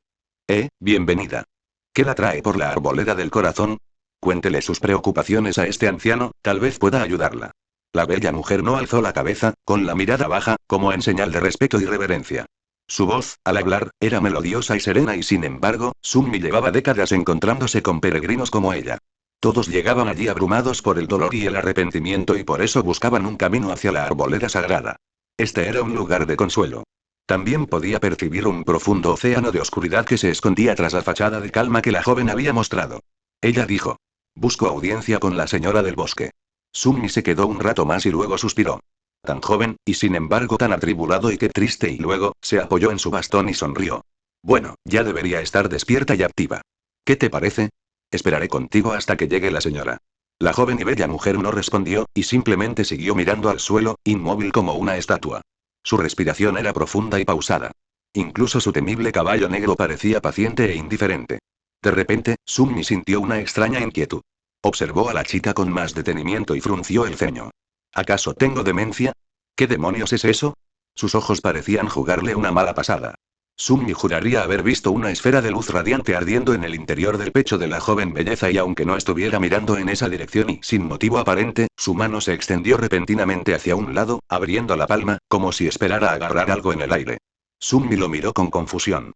Bienvenida. ¿Qué la trae por la arboleda del corazón? Cuéntele sus preocupaciones a este anciano, tal vez pueda ayudarla. La bella mujer no alzó la cabeza, con la mirada baja, como en señal de respeto y reverencia. Su voz, al hablar, era melodiosa y serena y sin embargo, Sunmi llevaba décadas encontrándose con peregrinos como ella. Todos llegaban allí abrumados por el dolor y el arrepentimiento y por eso buscaban un camino hacia la arboleda sagrada. Este era un lugar de consuelo. También podía percibir un profundo océano de oscuridad que se escondía tras la fachada de calma que la joven había mostrado. Ella dijo: busco audiencia con la señora del bosque. Sunmi se quedó un rato más y luego suspiró. Tan joven, y sin embargo tan atribulado y qué triste, y luego, se apoyó en su bastón y sonrió. Bueno, ya debería estar despierta y activa. ¿Qué te parece? Esperaré contigo hasta que llegue la señora. La joven y bella mujer no respondió, y simplemente siguió mirando al suelo, inmóvil como una estatua. Su respiración era profunda y pausada. Incluso su temible caballo negro parecía paciente e indiferente. De repente, Sunmi sintió una extraña inquietud. Observó a la chica con más detenimiento y frunció el ceño. ¿Acaso tengo demencia? ¿Qué demonios es eso? Sus ojos parecían jugarle una mala pasada. Sunmi juraría haber visto una esfera de luz radiante ardiendo en el interior del pecho de la joven belleza y aunque no estuviera mirando en esa dirección y sin motivo aparente, su mano se extendió repentinamente hacia un lado, abriendo la palma, como si esperara agarrar algo en el aire. Sunmi lo miró con confusión.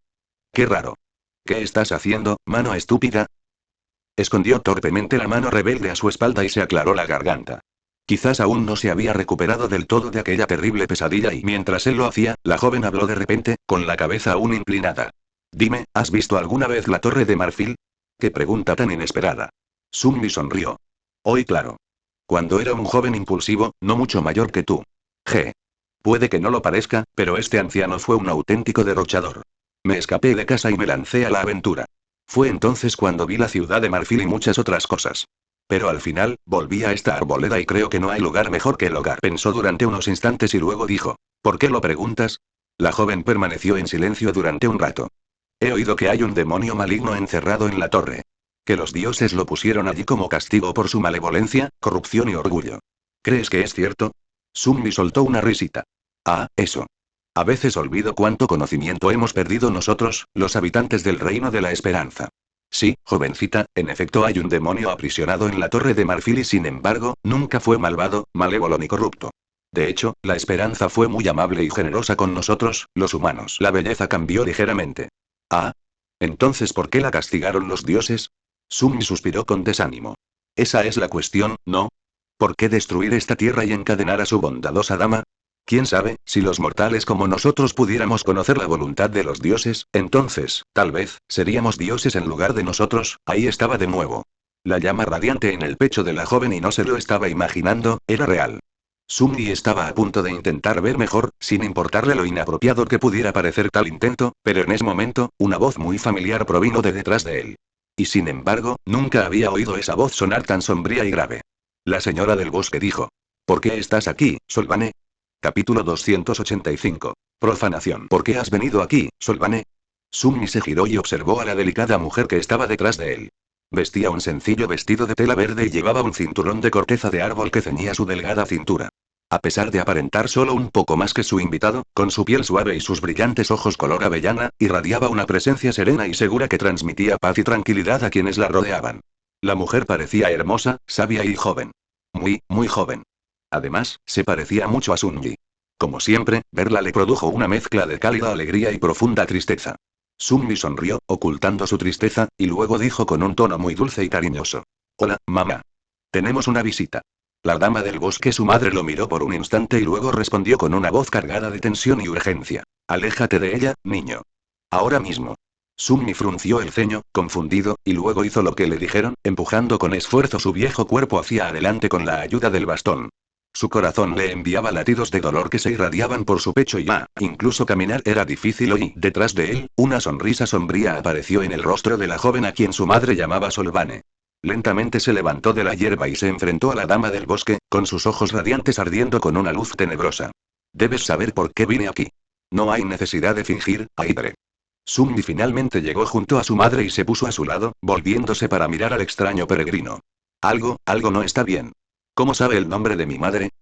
¡Qué raro! ¿Qué estás haciendo, mano estúpida? Escondió torpemente la mano rebelde a su espalda y se aclaró la garganta. Quizás aún no se había recuperado del todo de aquella terrible pesadilla y mientras él lo hacía, la joven habló de repente, con la cabeza aún inclinada. Dime, ¿has visto alguna vez la Torre de Marfil? Qué pregunta tan inesperada. Sunmi sonrió. Hoy claro. Cuando era un joven impulsivo, no mucho mayor que tú. G. Puede que no lo parezca, pero este anciano fue un auténtico derrochador. Me escapé de casa y me lancé a la aventura. Fue entonces cuando vi la ciudad de Marfil y muchas otras cosas. Pero al final, volví a esta arboleda y creo que no hay lugar mejor que el hogar. Pensó durante unos instantes y luego dijo, ¿por qué lo preguntas? La joven permaneció en silencio durante un rato. He oído que hay un demonio maligno encerrado en la torre. Que los dioses lo pusieron allí como castigo por su malevolencia, corrupción y orgullo. ¿Crees que es cierto? Sunmi soltó una risita. Ah, eso. A veces olvido cuánto conocimiento hemos perdido nosotros, los habitantes del Reino de la Esperanza. Sí, jovencita, en efecto hay un demonio aprisionado en la Torre de Marfil y sin embargo, nunca fue malvado, malévolo ni corrupto. De hecho, la Esperanza fue muy amable y generosa con nosotros, los humanos. La belleza cambió ligeramente. Ah. Entonces, ¿por qué la castigaron los dioses? Sunmi suspiró con desánimo. Esa es la cuestión, ¿no? ¿Por qué destruir esta tierra y encadenar a su bondadosa dama? ¿Quién sabe, si los mortales como nosotros pudiéramos conocer la voluntad de los dioses, entonces, tal vez, seríamos dioses en lugar de nosotros? Ahí estaba de nuevo. La llama radiante en el pecho de la joven y no se lo estaba imaginando, era real. Sunmi estaba a punto de intentar ver mejor, sin importarle lo inapropiado que pudiera parecer tal intento, pero en ese momento, una voz muy familiar provino de detrás de él. Y sin embargo, nunca había oído esa voz sonar tan sombría y grave. La señora del bosque dijo. ¿Por qué estás aquí, Solvane? Capítulo 285. Profanación. ¿Por qué has venido aquí, Solvane? Sunmi se giró y observó a la delicada mujer que estaba detrás de él. Vestía un sencillo vestido de tela verde y llevaba un cinturón de corteza de árbol que ceñía su delgada cintura. A pesar de aparentar solo un poco más que su invitado, con su piel suave y sus brillantes ojos color avellana, irradiaba una presencia serena y segura que transmitía paz y tranquilidad a quienes la rodeaban. La mujer parecía hermosa, sabia y joven. Muy joven. Además, se parecía mucho a Sunmi. Como siempre, verla le produjo una mezcla de cálida alegría y profunda tristeza. Sunmi sonrió, ocultando su tristeza, y luego dijo con un tono muy dulce y cariñoso. Hola, mamá. Tenemos una visita. La dama del bosque, su madre lo miró por un instante y luego respondió con una voz cargada de tensión y urgencia. Aléjate de ella, niño. Ahora mismo. Sunmi frunció el ceño, confundido, y luego hizo lo que le dijeron, empujando con esfuerzo su viejo cuerpo hacia adelante con la ayuda del bastón. Su corazón le enviaba latidos de dolor que se irradiaban por su pecho y incluso caminar era difícil y, detrás de él, una sonrisa sombría apareció en el rostro de la joven a quien su madre llamaba Solvane. Lentamente se levantó de la hierba y se enfrentó a la dama del bosque, con sus ojos radiantes ardiendo con una luz tenebrosa. Debes saber por qué vine aquí. No hay necesidad de fingir, Aidre. Sunmi finalmente llegó junto a su madre y se puso a su lado, volviéndose para mirar al extraño peregrino. Algo no está bien. ¿Cómo sabe el nombre de mi madre?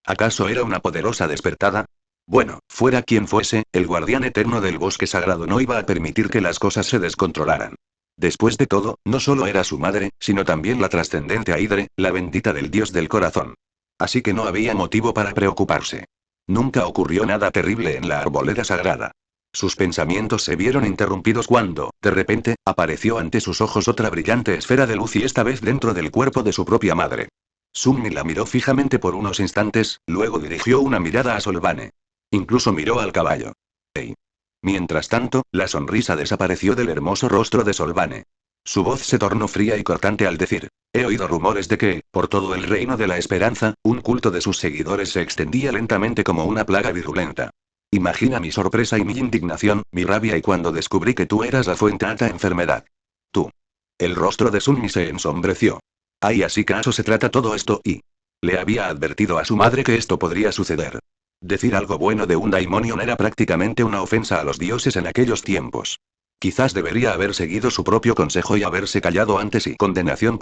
¿Acaso era una poderosa despertada? Bueno, fuera quien fuese, el guardián eterno del bosque sagrado no iba a permitir que las cosas se descontrolaran. Después de todo, no solo era su madre, sino también la trascendente Aidre, la bendita del dios del corazón. Así que no había motivo para preocuparse. Nunca ocurrió nada terrible en la arboleda sagrada. Sus pensamientos se vieron interrumpidos cuando, de repente, apareció ante sus ojos otra brillante esfera de luz y esta vez dentro del cuerpo de su propia madre. Sunmi la miró fijamente por unos instantes, luego dirigió una mirada a Solvane. Incluso miró al caballo. ¡Ey! Mientras tanto, la sonrisa desapareció del hermoso rostro de Solvane. Su voz se tornó fría y cortante al decir, he oído rumores de que, por todo el reino de la esperanza, un culto de sus seguidores se extendía lentamente como una plaga virulenta. Imagina mi sorpresa y mi indignación, mi rabia y cuando descubrí que tú eras la fuente de esta enfermedad. Tú. El rostro de Sunmi se ensombreció. Ay, así que acaso se trata todo esto y... Le había advertido a su madre que esto podría suceder. Decir algo bueno de un daimonion era prácticamente una ofensa a los dioses en aquellos tiempos. Quizás debería haber seguido su propio consejo y haberse callado antes y condenación.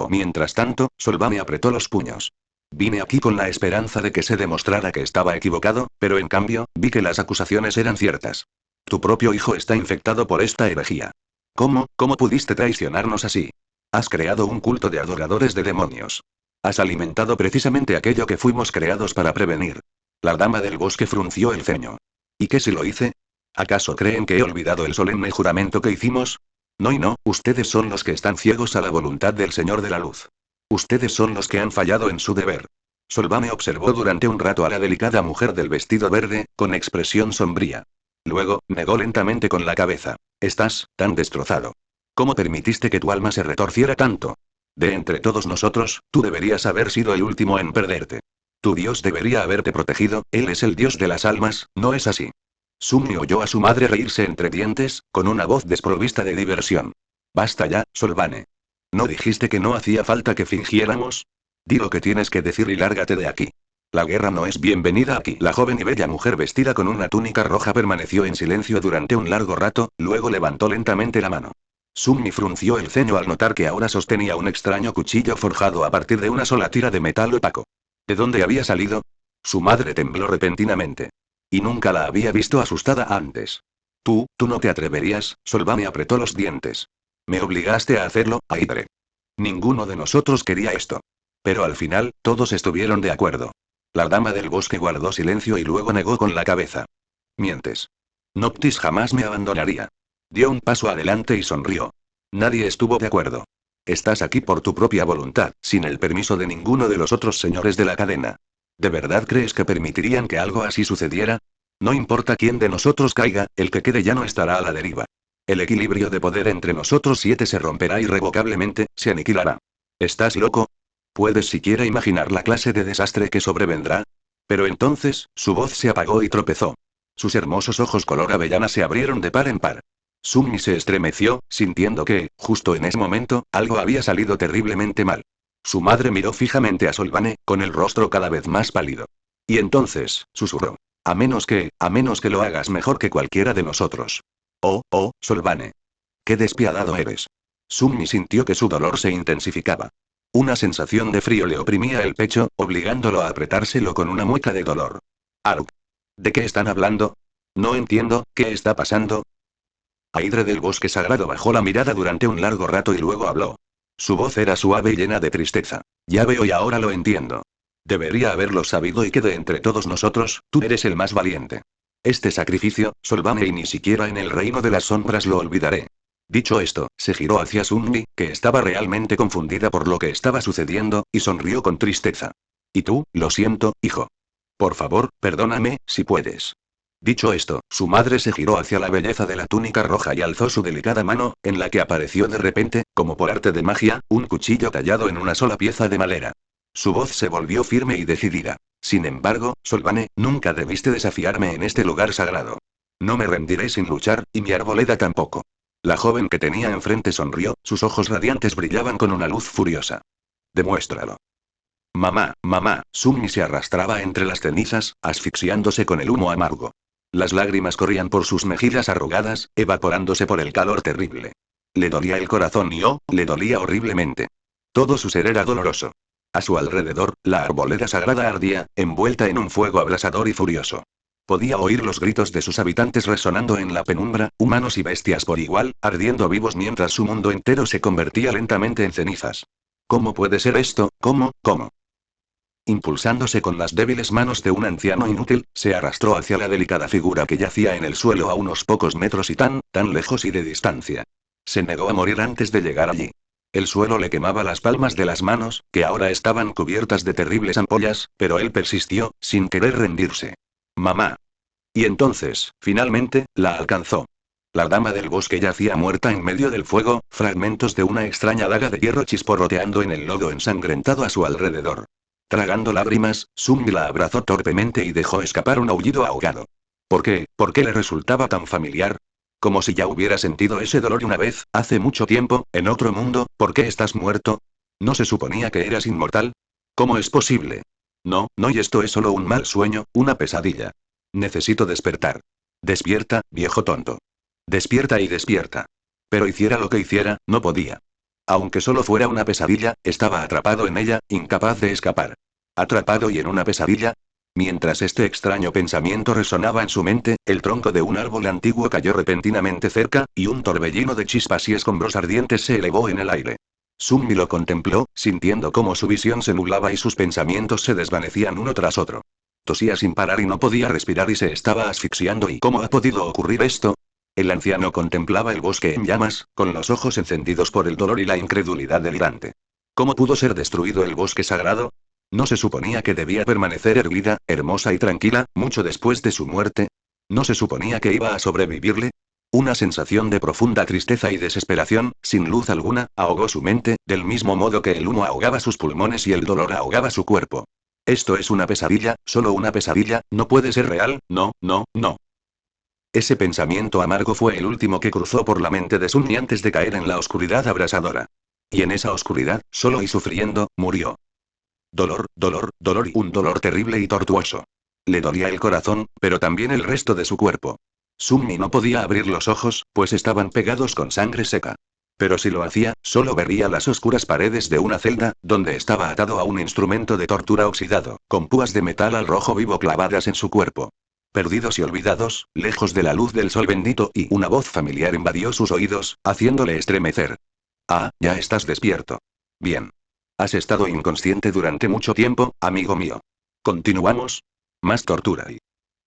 Mientras tanto, Solvane apretó los puños. Vine aquí con la esperanza de que se demostrara que estaba equivocado, pero en cambio, vi que las acusaciones eran ciertas. Tu propio hijo está infectado por esta herejía. ¿Cómo pudiste traicionarnos así? Has creado un culto de adoradores de demonios. Has alimentado precisamente aquello que fuimos creados para prevenir. La dama del bosque frunció el ceño. ¿Y qué si lo hice? ¿Acaso creen que he olvidado el solemne juramento que hicimos? No, ustedes son los que están ciegos a la voluntad del Señor de la Luz. Ustedes son los que han fallado en su deber. Solvane observó durante un rato a la delicada mujer del vestido verde, con expresión sombría. Luego, negó lentamente con la cabeza. Estás tan destrozado. ¿Cómo permitiste que tu alma se retorciera tanto? De entre todos nosotros, tú deberías haber sido el último en perderte. Tu Dios debería haberte protegido, él es el Dios de las almas, ¿no es así? Sumi oyó a su madre reírse entre dientes, con una voz desprovista de diversión. Basta ya, Solvane. ¿No dijiste que no hacía falta que fingiéramos? Di lo que tienes que decir y lárgate de aquí. La guerra no es bienvenida aquí. La joven y bella mujer vestida con una túnica roja permaneció en silencio durante un largo rato, luego levantó lentamente la mano. Sumi frunció el ceño al notar que ahora sostenía un extraño cuchillo forjado a partir de una sola tira de metal opaco. ¿De dónde había salido? Su madre tembló repentinamente. Y nunca la había visto asustada antes. Tú no te atreverías, Solvane apretó los dientes. Me obligaste a hacerlo, Aidre. Ninguno de nosotros quería esto. Pero al final, todos estuvieron de acuerdo. La dama del bosque guardó silencio y luego negó con la cabeza. Mientes. Noctis jamás me abandonaría. Dio un paso adelante y sonrió. Nadie estuvo de acuerdo. Estás aquí por tu propia voluntad, sin el permiso de ninguno de los otros señores de la cadena. ¿De verdad crees que permitirían que algo así sucediera? No importa quién de nosotros caiga, el que quede ya no estará a la deriva. El equilibrio de poder entre nosotros 7 se romperá irrevocablemente, se aniquilará. ¿Estás loco? ¿Puedes siquiera imaginar la clase de desastre que sobrevendrá? Pero entonces, su voz se apagó y tropezó. Sus hermosos ojos color avellana se abrieron de par en par. Sumi se estremeció, sintiendo que, justo en ese momento, algo había salido terriblemente mal. Su madre miró fijamente a Solvane, con el rostro cada vez más pálido. Y entonces, susurró. A menos que lo hagas mejor que cualquiera de nosotros. Oh, Solvane. Qué despiadado eres. Sumi sintió que su dolor se intensificaba. Una sensación de frío le oprimía el pecho, obligándolo a apretárselo con una mueca de dolor. Aruk. ¿De qué están hablando? No entiendo, ¿qué está pasando? Aidre del bosque sagrado bajó la mirada durante un largo rato y luego habló. Su voz era suave y llena de tristeza. Ya veo y ahora lo entiendo. Debería haberlo sabido y que de entre todos nosotros, tú eres el más valiente. Este sacrificio, Solvane, y ni siquiera en el reino de las sombras lo olvidaré. Dicho esto, se giró hacia Sumi, que estaba realmente confundida por lo que estaba sucediendo, y sonrió con tristeza. ¿Y tú? Lo siento, hijo. Por favor, perdóname, si puedes. Dicho esto, su madre se giró hacia la belleza de la túnica roja y alzó su delicada mano, en la que apareció de repente, como por arte de magia, un cuchillo tallado en una sola pieza de madera. Su voz se volvió firme y decidida. Sin embargo, Solvane, nunca debiste desafiarme en este lugar sagrado. No me rendiré sin luchar, y mi arboleda tampoco. La joven que tenía enfrente sonrió, sus ojos radiantes brillaban con una luz furiosa. Demuéstralo. Mamá, Sumi se arrastraba entre las cenizas, asfixiándose con el humo amargo. Las lágrimas corrían por sus mejillas arrugadas, evaporándose por el calor terrible. Le dolía el corazón y le dolía horriblemente. Todo su ser era doloroso. A su alrededor, la arboleda sagrada ardía, envuelta en un fuego abrasador y furioso. Podía oír los gritos de sus habitantes resonando en la penumbra, humanos y bestias por igual, ardiendo vivos mientras su mundo entero se convertía lentamente en cenizas. ¿Cómo puede ser esto? ¿Cómo? Impulsándose con las débiles manos de un anciano inútil, se arrastró hacia la delicada figura que yacía en el suelo a unos pocos metros y tan lejos y de distancia. Se negó a morir antes de llegar allí. El suelo le quemaba las palmas de las manos, que ahora estaban cubiertas de terribles ampollas, pero él persistió, sin querer rendirse. Mamá. Y entonces, finalmente, la alcanzó. La dama del bosque yacía muerta en medio del fuego, fragmentos de una extraña daga de hierro chisporroteando en el lodo ensangrentado a su alrededor. Tragando lágrimas, Sumi la abrazó torpemente y dejó escapar un aullido ahogado. ¿Por qué? ¿Por qué le resultaba tan familiar? Como si ya hubiera sentido ese dolor una vez, hace mucho tiempo, en otro mundo. ¿Por qué estás muerto? ¿No se suponía que eras inmortal? ¿Cómo es posible? No, y esto es solo un mal sueño, una pesadilla. Necesito despertar. Despierta, viejo tonto. Despierta y despierta. Pero hiciera lo que hiciera, no podía. Aunque solo fuera una pesadilla, estaba atrapado en ella, incapaz de escapar. ¿Atrapado y en una pesadilla? Mientras este extraño pensamiento resonaba en su mente, el tronco de un árbol antiguo cayó repentinamente cerca, y un torbellino de chispas y escombros ardientes se elevó en el aire. Sumi lo contempló, sintiendo cómo su visión se nublaba y sus pensamientos se desvanecían uno tras otro. Tosía sin parar y no podía respirar y se estaba asfixiando. ¿Y cómo ha podido ocurrir esto? El anciano contemplaba el bosque en llamas, con los ojos encendidos por el dolor y la incredulidad delirante. ¿Cómo pudo ser destruido el bosque sagrado? ¿No se suponía que debía permanecer erguida, hermosa y tranquila, mucho después de su muerte? ¿No se suponía que iba a sobrevivirle? Una sensación de profunda tristeza y desesperación, sin luz alguna, ahogó su mente, del mismo modo que el humo ahogaba sus pulmones y el dolor ahogaba su cuerpo. Esto es una pesadilla, solo una pesadilla, no puede ser real, no, no, no. Ese pensamiento amargo fue el último que cruzó por la mente de Sunny antes de caer en la oscuridad abrasadora. Y en esa oscuridad, solo y sufriendo, murió. Dolor, dolor, dolor y un dolor terrible y tortuoso. Le dolía el corazón, pero también el resto de su cuerpo. Sunny no podía abrir los ojos, pues estaban pegados con sangre seca. Pero si lo hacía, solo vería las oscuras paredes de una celda, donde estaba atado a un instrumento de tortura oxidado, con púas de metal al rojo vivo clavadas en su cuerpo. Perdidos y olvidados, lejos de la luz del sol bendito, y una voz familiar invadió sus oídos, haciéndole estremecer. Ah, ya estás despierto. Bien. Has estado inconsciente durante mucho tiempo, amigo mío. ¿Continuamos? Más tortura y...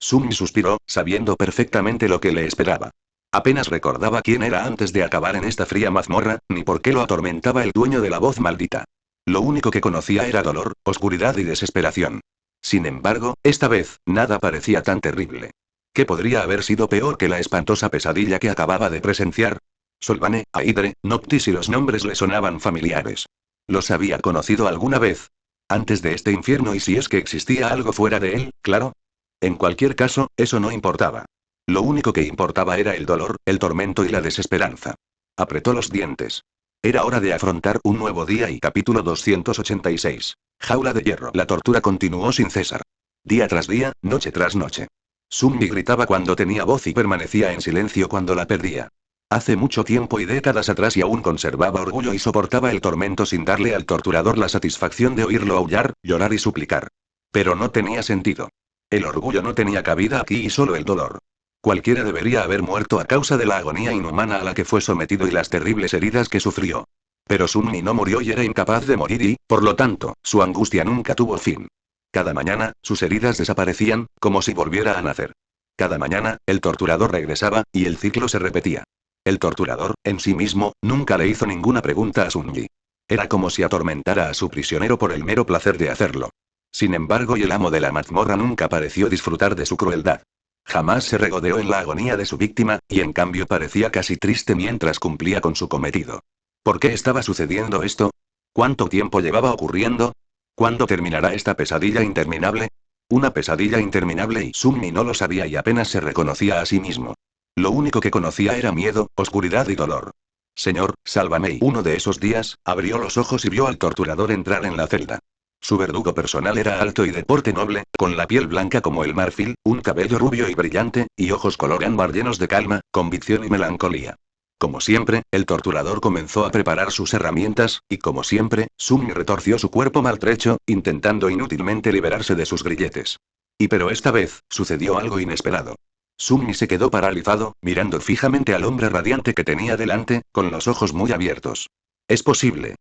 Sunny suspiró, sabiendo perfectamente lo que le esperaba. Apenas recordaba quién era antes de acabar en esta fría mazmorra, ni por qué lo atormentaba el dueño de la voz maldita. Lo único que conocía era dolor, oscuridad y desesperación. Sin embargo, esta vez, nada parecía tan terrible. ¿Qué podría haber sido peor que la espantosa pesadilla que acababa de presenciar? Solvane, Aidre, Noctis y los nombres le sonaban familiares. ¿Los había conocido alguna vez? Antes de este infierno, y si es que existía algo fuera de él, claro. En cualquier caso, eso no importaba. Lo único que importaba era el dolor, el tormento y la desesperanza. Apretó los dientes. Era hora de afrontar un nuevo día y capítulo 286. Jaula de hierro. La tortura continuó sin cesar. Día tras día, noche tras noche. Sunny gritaba cuando tenía voz y permanecía en silencio cuando la perdía. Hace mucho tiempo y décadas atrás y aún conservaba orgullo y soportaba el tormento sin darle al torturador la satisfacción de oírlo aullar, llorar y suplicar. Pero no tenía sentido. El orgullo no tenía cabida aquí y solo el dolor. Cualquiera debería haber muerto a causa de la agonía inhumana a la que fue sometido y las terribles heridas que sufrió. Pero Sunny no murió y era incapaz de morir y, por lo tanto, su angustia nunca tuvo fin. Cada mañana, sus heridas desaparecían, como si volviera a nacer. Cada mañana, el torturador regresaba, y el ciclo se repetía. El torturador, en sí mismo, nunca le hizo ninguna pregunta a Sunny. Era como si atormentara a su prisionero por el mero placer de hacerlo. Sin embargo, y el amo de la mazmorra nunca pareció disfrutar de su crueldad. Jamás se regodeó en la agonía de su víctima, y en cambio parecía casi triste mientras cumplía con su cometido. ¿Por qué estaba sucediendo esto? ¿Cuánto tiempo llevaba ocurriendo? ¿Cuándo terminará esta pesadilla interminable? Una pesadilla interminable, y Sunny no lo sabía y apenas se reconocía a sí mismo. Lo único que conocía era miedo, oscuridad y dolor. Señor, sálvame. Y uno de esos días, abrió los ojos y vio al torturador entrar en la celda. Su verdugo personal era alto y de porte noble, con la piel blanca como el marfil, un cabello rubio y brillante, y ojos color ámbar llenos de calma, convicción y melancolía. Como siempre, el torturador comenzó a preparar sus herramientas, y como siempre, Sunny retorció su cuerpo maltrecho, intentando inútilmente liberarse de sus grilletes. Pero esta vez, sucedió algo inesperado. Sunny se quedó paralizado, mirando fijamente al hombre radiante que tenía delante, con los ojos muy abiertos. Es posible.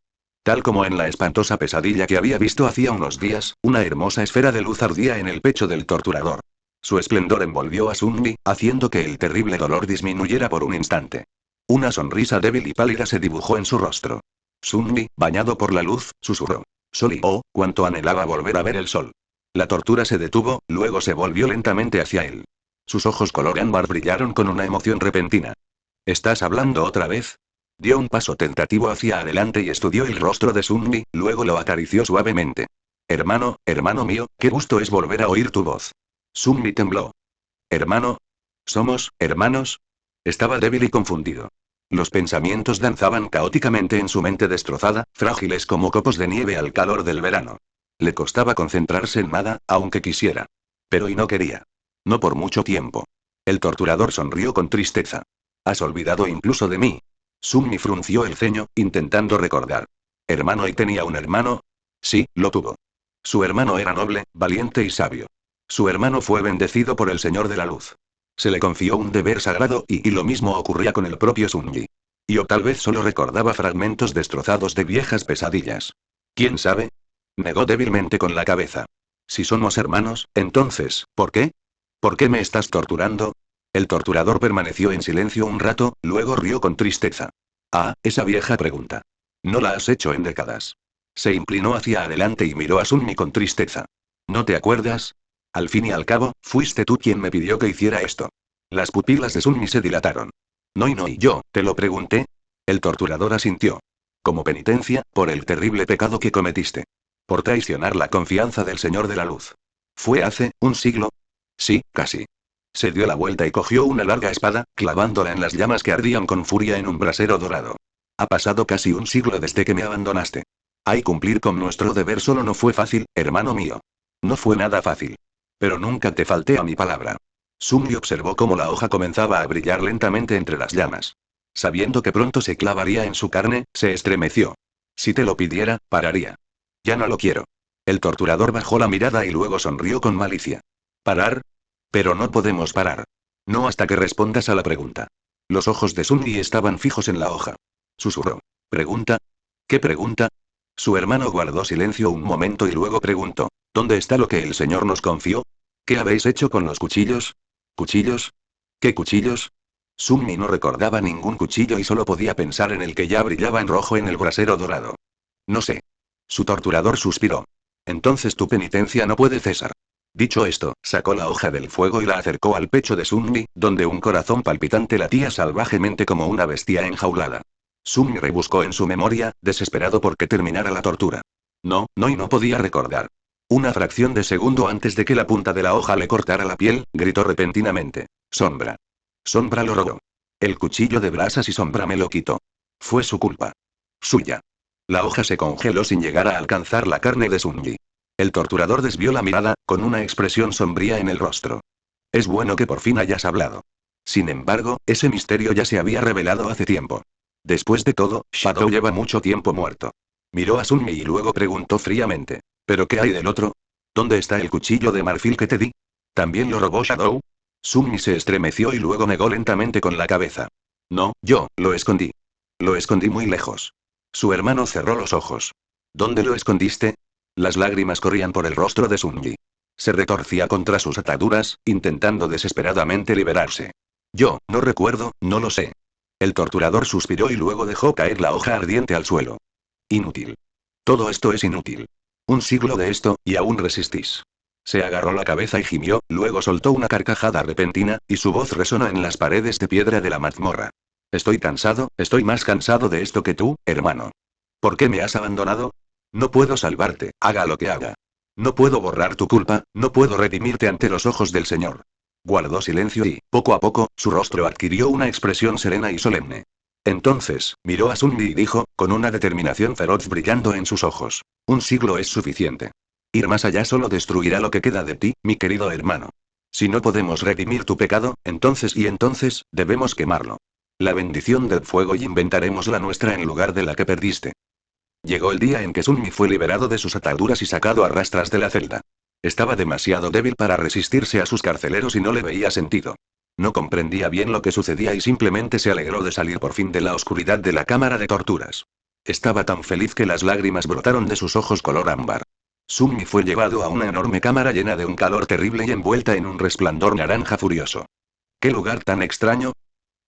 Tal como en la espantosa pesadilla que había visto hacía unos días, una hermosa esfera de luz ardía en el pecho del torturador. Su esplendor envolvió a Sunny, haciendo que el terrible dolor disminuyera por un instante. Una sonrisa débil y pálida se dibujó en su rostro. Sunny, bañado por la luz, susurró. Sol y oh, cuánto anhelaba volver a ver el sol. La tortura se detuvo, luego se volvió lentamente hacia él. Sus ojos color ámbar brillaron con una emoción repentina. ¿Estás hablando otra vez? Dio un paso tentativo hacia adelante y estudió el rostro de Sunny, luego lo acarició suavemente. Hermano, hermano mío, qué gusto es volver a oír tu voz. Sunny tembló. ¿Hermano? ¿Somos hermanos? Estaba débil y confundido. Los pensamientos danzaban caóticamente en su mente destrozada, frágiles como copos de nieve al calor del verano. Le costaba concentrarse en nada, aunque quisiera. Pero y no quería. No por mucho tiempo. El torturador sonrió con tristeza. ¿Has olvidado incluso de mí? Sunny frunció el ceño, intentando recordar. ¿Hermano y tenía un hermano? Sí, lo tuvo. Su hermano era noble, valiente y sabio. Su hermano fue bendecido por el Señor de la Luz. Se le confió un deber sagrado y lo mismo ocurría con el propio Sunny. O tal vez solo recordaba fragmentos destrozados de viejas pesadillas. ¿Quién sabe? Negó débilmente con la cabeza. Si somos hermanos, entonces, ¿por qué? ¿Por qué me estás torturando? El torturador permaneció en silencio un rato, luego rió con tristeza. Ah, esa vieja pregunta. No la has hecho en décadas. Se inclinó hacia adelante y miró a Sunny con tristeza. ¿No te acuerdas? Al fin y al cabo, fuiste tú quien me pidió que hiciera esto. Las pupilas de Sunny se dilataron. No, y yo, ¿te lo pregunté? El torturador asintió. Como penitencia, por el terrible pecado que cometiste. Por traicionar la confianza del Señor de la Luz. ¿Fue hace un siglo? Sí, casi. Se dio la vuelta y cogió una larga espada, clavándola en las llamas que ardían con furia en un brasero dorado. Ha pasado casi un siglo desde que me abandonaste. Ay, cumplir con nuestro deber solo no fue fácil, hermano mío. No fue nada fácil. Pero nunca te falté a mi palabra. Sumi observó cómo la hoja comenzaba a brillar lentamente entre las llamas. Sabiendo que pronto se clavaría en su carne, se estremeció. Si te lo pidiera, pararía. Ya no lo quiero. El torturador bajó la mirada y luego sonrió con malicia. ¿Parar? Pero no podemos parar. No hasta que respondas a la pregunta. Los ojos de Sumi estaban fijos en la hoja. Susurró. ¿Pregunta? ¿Qué pregunta? Su hermano guardó silencio un momento y luego preguntó. ¿Dónde está lo que el Señor nos confió? ¿Qué habéis hecho con los cuchillos? ¿Cuchillos? ¿Qué cuchillos? Sumi no recordaba ningún cuchillo y solo podía pensar en el que ya brillaba en rojo en el brasero dorado. No sé. Su torturador suspiró. Entonces tu penitencia no puede cesar. Dicho esto, sacó la hoja del fuego y la acercó al pecho de Sumi, donde un corazón palpitante latía salvajemente como una bestia enjaulada. Sumi rebuscó en su memoria, desesperado por que terminara la tortura. Y no podía recordar. Una fracción de segundo antes de que la punta de la hoja le cortara la piel, gritó repentinamente. Sombra. Sombra lo robó. El cuchillo de brasas y Sombra me lo quitó. Fue su culpa. Suya. La hoja se congeló sin llegar a alcanzar la carne de Sunji. El torturador desvió la mirada, con una expresión sombría en el rostro. Es bueno que por fin hayas hablado. Sin embargo, ese misterio ya se había revelado hace tiempo. Después de todo, Shadow lleva mucho tiempo muerto. Miró a Sunmi y luego preguntó fríamente. ¿Pero qué hay del otro? ¿Dónde está el cuchillo de marfil que te di? ¿También lo robó Shadow? Sunmi se estremeció y luego negó lentamente con la cabeza. No, yo, lo escondí. Lo escondí muy lejos. Su hermano cerró los ojos. ¿Dónde lo escondiste? Las lágrimas corrían por el rostro de Sunji. Se retorcía contra sus ataduras, intentando desesperadamente liberarse. Yo, no recuerdo, no lo sé. El torturador suspiró y luego dejó caer la hoja ardiente al suelo. Inútil. Todo esto es inútil. Un siglo de esto, y aún resistís. Se agarró la cabeza y gimió, luego soltó una carcajada repentina, y su voz resonó en las paredes de piedra de la mazmorra. Estoy cansado, estoy más cansado de esto que tú, hermano. ¿Por qué me has abandonado? No puedo salvarte, haga lo que haga. No puedo borrar tu culpa, no puedo redimirte ante los ojos del Señor. Guardó silencio y, poco a poco, su rostro adquirió una expresión serena y solemne. Entonces, miró a Sunmi y dijo, con una determinación feroz brillando en sus ojos. Un siglo es suficiente. Ir más allá solo destruirá lo que queda de ti, mi querido hermano. Si no podemos redimir tu pecado, entonces debemos quemarlo. La bendición del fuego y inventaremos la nuestra en lugar de la que perdiste. Llegó el día en que Sunmi fue liberado de sus ataduras y sacado a rastras de la celda. Estaba demasiado débil para resistirse a sus carceleros y no le veía sentido. No comprendía bien lo que sucedía y simplemente se alegró de salir por fin de la oscuridad de la cámara de torturas. Estaba tan feliz que las lágrimas brotaron de sus ojos color ámbar. Sunmi fue llevado a una enorme cámara llena de un calor terrible y envuelta en un resplandor naranja furioso. ¿Qué lugar tan extraño?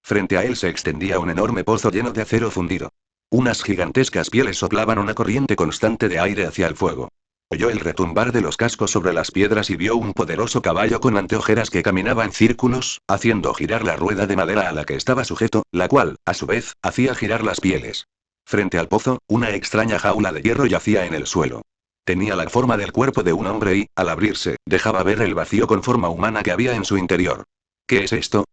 Frente a él se extendía un enorme pozo lleno de acero fundido. Unas gigantescas pieles soplaban una corriente constante de aire hacia el fuego. Oyó el retumbar de los cascos sobre las piedras y vio un poderoso caballo con anteojeras que caminaba en círculos, haciendo girar la rueda de madera a la que estaba sujeto, la cual, a su vez, hacía girar las pieles. Frente al pozo, una extraña jaula de hierro yacía en el suelo. Tenía la forma del cuerpo de un hombre y, al abrirse, dejaba ver el vacío con forma humana que había en su interior. ¿Qué es esto?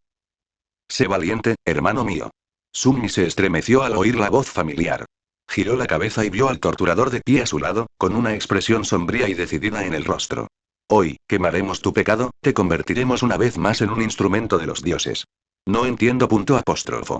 Sé valiente, hermano mío. Sunmi se estremeció al oír la voz familiar. Giró la cabeza y vio al torturador de pie a su lado, con una expresión sombría y decidida en el rostro. Hoy, quemaremos tu pecado, te convertiremos una vez más en un instrumento de los dioses. No entiendo.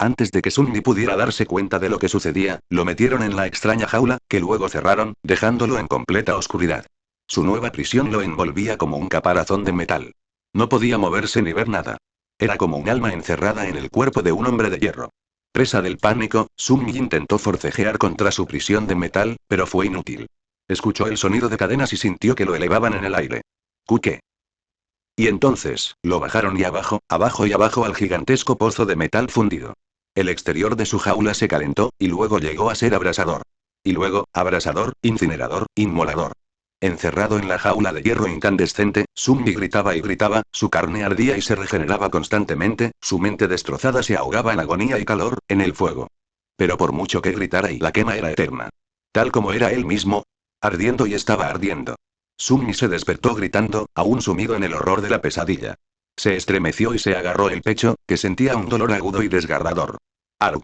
Antes de que Sunmi pudiera darse cuenta de lo que sucedía, lo metieron en la extraña jaula, que luego cerraron, dejándolo en completa oscuridad. Su nueva prisión lo envolvía como un caparazón de metal. No podía moverse ni ver nada. Era como un alma encerrada en el cuerpo de un hombre de hierro. Presa del pánico, Sunmi intentó forcejear contra su prisión de metal, pero fue inútil. Escuchó el sonido de cadenas y sintió que lo elevaban en el aire. ¿Qué? Y entonces, lo bajaron y abajo al gigantesco pozo de metal fundido. El exterior de su jaula se calentó, y luego llegó a ser abrasador. Y luego, abrasador, incinerador, inmolador. Encerrado en la jaula de hierro incandescente, Zumbi gritaba y gritaba, su carne ardía y se regeneraba constantemente, su mente destrozada se ahogaba en agonía y calor, en el fuego. Pero por mucho que gritara y la quema era eterna. Tal como era él mismo. Ardiendo y estaba ardiendo. Zumbi se despertó gritando, aún sumido en el horror de la pesadilla. Se estremeció y se agarró el pecho, que sentía un dolor agudo y desgarrador. ¡Arg!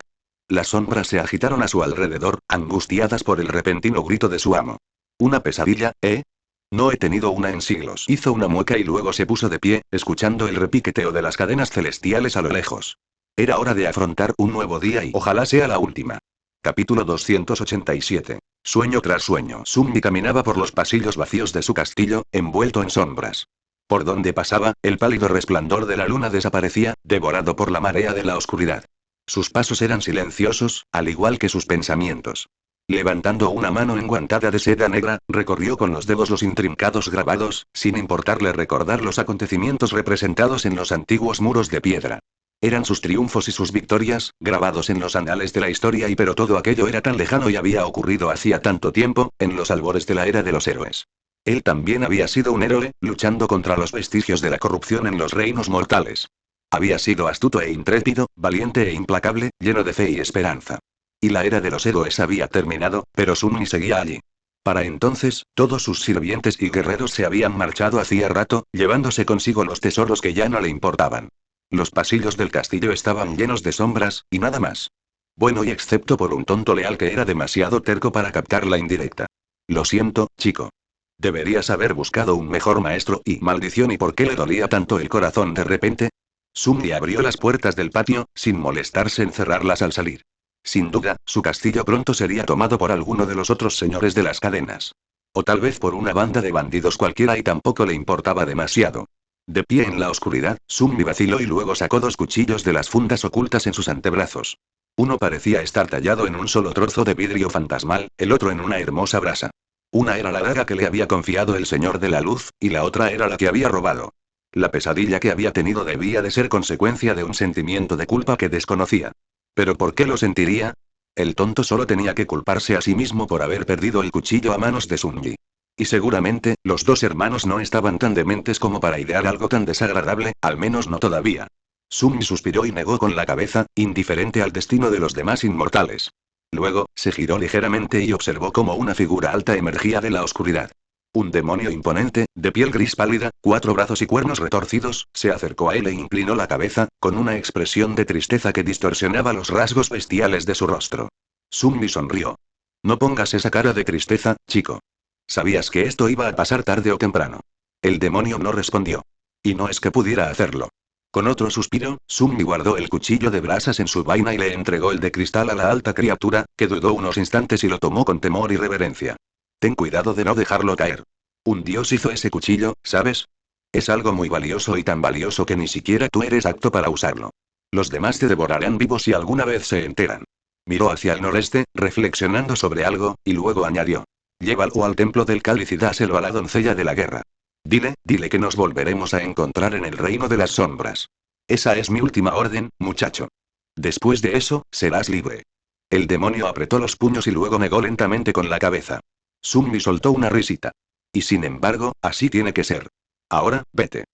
Las sombras se agitaron a su alrededor, angustiadas por el repentino grito de su amo. ¿Una pesadilla, eh? No he tenido una en siglos. Hizo una mueca y luego se puso de pie, escuchando el repiqueteo de las cadenas celestiales a lo lejos. Era hora de afrontar un nuevo día y ojalá sea la última. Capítulo 287. Sueño tras sueño. Zumbi caminaba por los pasillos vacíos de su castillo, envuelto en sombras. Por donde pasaba, el pálido resplandor de la luna desaparecía, devorado por la marea de la oscuridad. Sus pasos eran silenciosos, al igual que sus pensamientos. Levantando una mano enguantada de seda negra, recorrió con los dedos los intrincados grabados, sin importarle recordar los acontecimientos representados en los antiguos muros de piedra. Eran sus triunfos y sus victorias, grabados en los anales de la historia pero todo aquello era tan lejano y había ocurrido hacía tanto tiempo, en los albores de la era de los héroes. Él también había sido un héroe, luchando contra los vestigios de la corrupción en los reinos mortales. Había sido astuto e intrépido, valiente e implacable, lleno de fe y esperanza. Y la era de los héroes había terminado, pero Zumbi seguía allí. Para entonces, todos sus sirvientes y guerreros se habían marchado hacía rato, llevándose consigo los tesoros que ya no le importaban. Los pasillos del castillo estaban llenos de sombras, y nada más. Bueno, y excepto por un tonto leal que era demasiado terco para captar la indirecta. Lo siento, chico. Deberías haber buscado un mejor maestro y maldición. ¿Y por qué le dolía tanto el corazón de repente? Zumbi abrió las puertas del patio, sin molestarse en cerrarlas al salir. Sin duda, su castillo pronto sería tomado por alguno de los otros señores de las cadenas. O tal vez por una banda de bandidos cualquiera y tampoco le importaba demasiado. De pie en la oscuridad, Zumbi vaciló y luego sacó dos cuchillos de las fundas ocultas en sus antebrazos. Uno parecía estar tallado en un solo trozo de vidrio fantasmal, el otro en una hermosa brasa. Una era la daga que le había confiado el Señor de la Luz, y la otra era la que había robado. La pesadilla que había tenido debía de ser consecuencia de un sentimiento de culpa que desconocía. ¿Pero por qué lo sentiría? El tonto solo tenía que culparse a sí mismo por haber perdido el cuchillo a manos de Zumbi. Y seguramente, los dos hermanos no estaban tan dementes como para idear algo tan desagradable, al menos no todavía. Zumbi suspiró y negó con la cabeza, indiferente al destino de los demás inmortales. Luego, se giró ligeramente y observó cómo una figura alta emergía de la oscuridad. Un demonio imponente, de piel gris pálida, 4 brazos y cuernos retorcidos, se acercó a él e inclinó la cabeza, con una expresión de tristeza que distorsionaba los rasgos bestiales de su rostro. Zumbi sonrió. No pongas esa cara de tristeza, chico. Sabías que esto iba a pasar tarde o temprano. El demonio no respondió. Y no es que pudiera hacerlo. Con otro suspiro, Zumbi guardó el cuchillo de brasas en su vaina y le entregó el de cristal a la alta criatura, que dudó unos instantes y lo tomó con temor y reverencia. Ten cuidado de no dejarlo caer. Un dios hizo ese cuchillo, ¿sabes? Es algo muy valioso y tan valioso que ni siquiera tú eres apto para usarlo. Los demás te devorarán vivos si alguna vez se enteran. Miró hacia el noreste, reflexionando sobre algo, y luego añadió. Llévalo al templo del cáliz y dáselo a la doncella de la guerra. Dile que nos volveremos a encontrar en el reino de las sombras. Esa es mi última orden, muchacho. Después de eso, serás libre. El demonio apretó los puños y luego negó lentamente con la cabeza. Zumbi soltó una risita. Y sin embargo, así tiene que ser. Ahora, vete.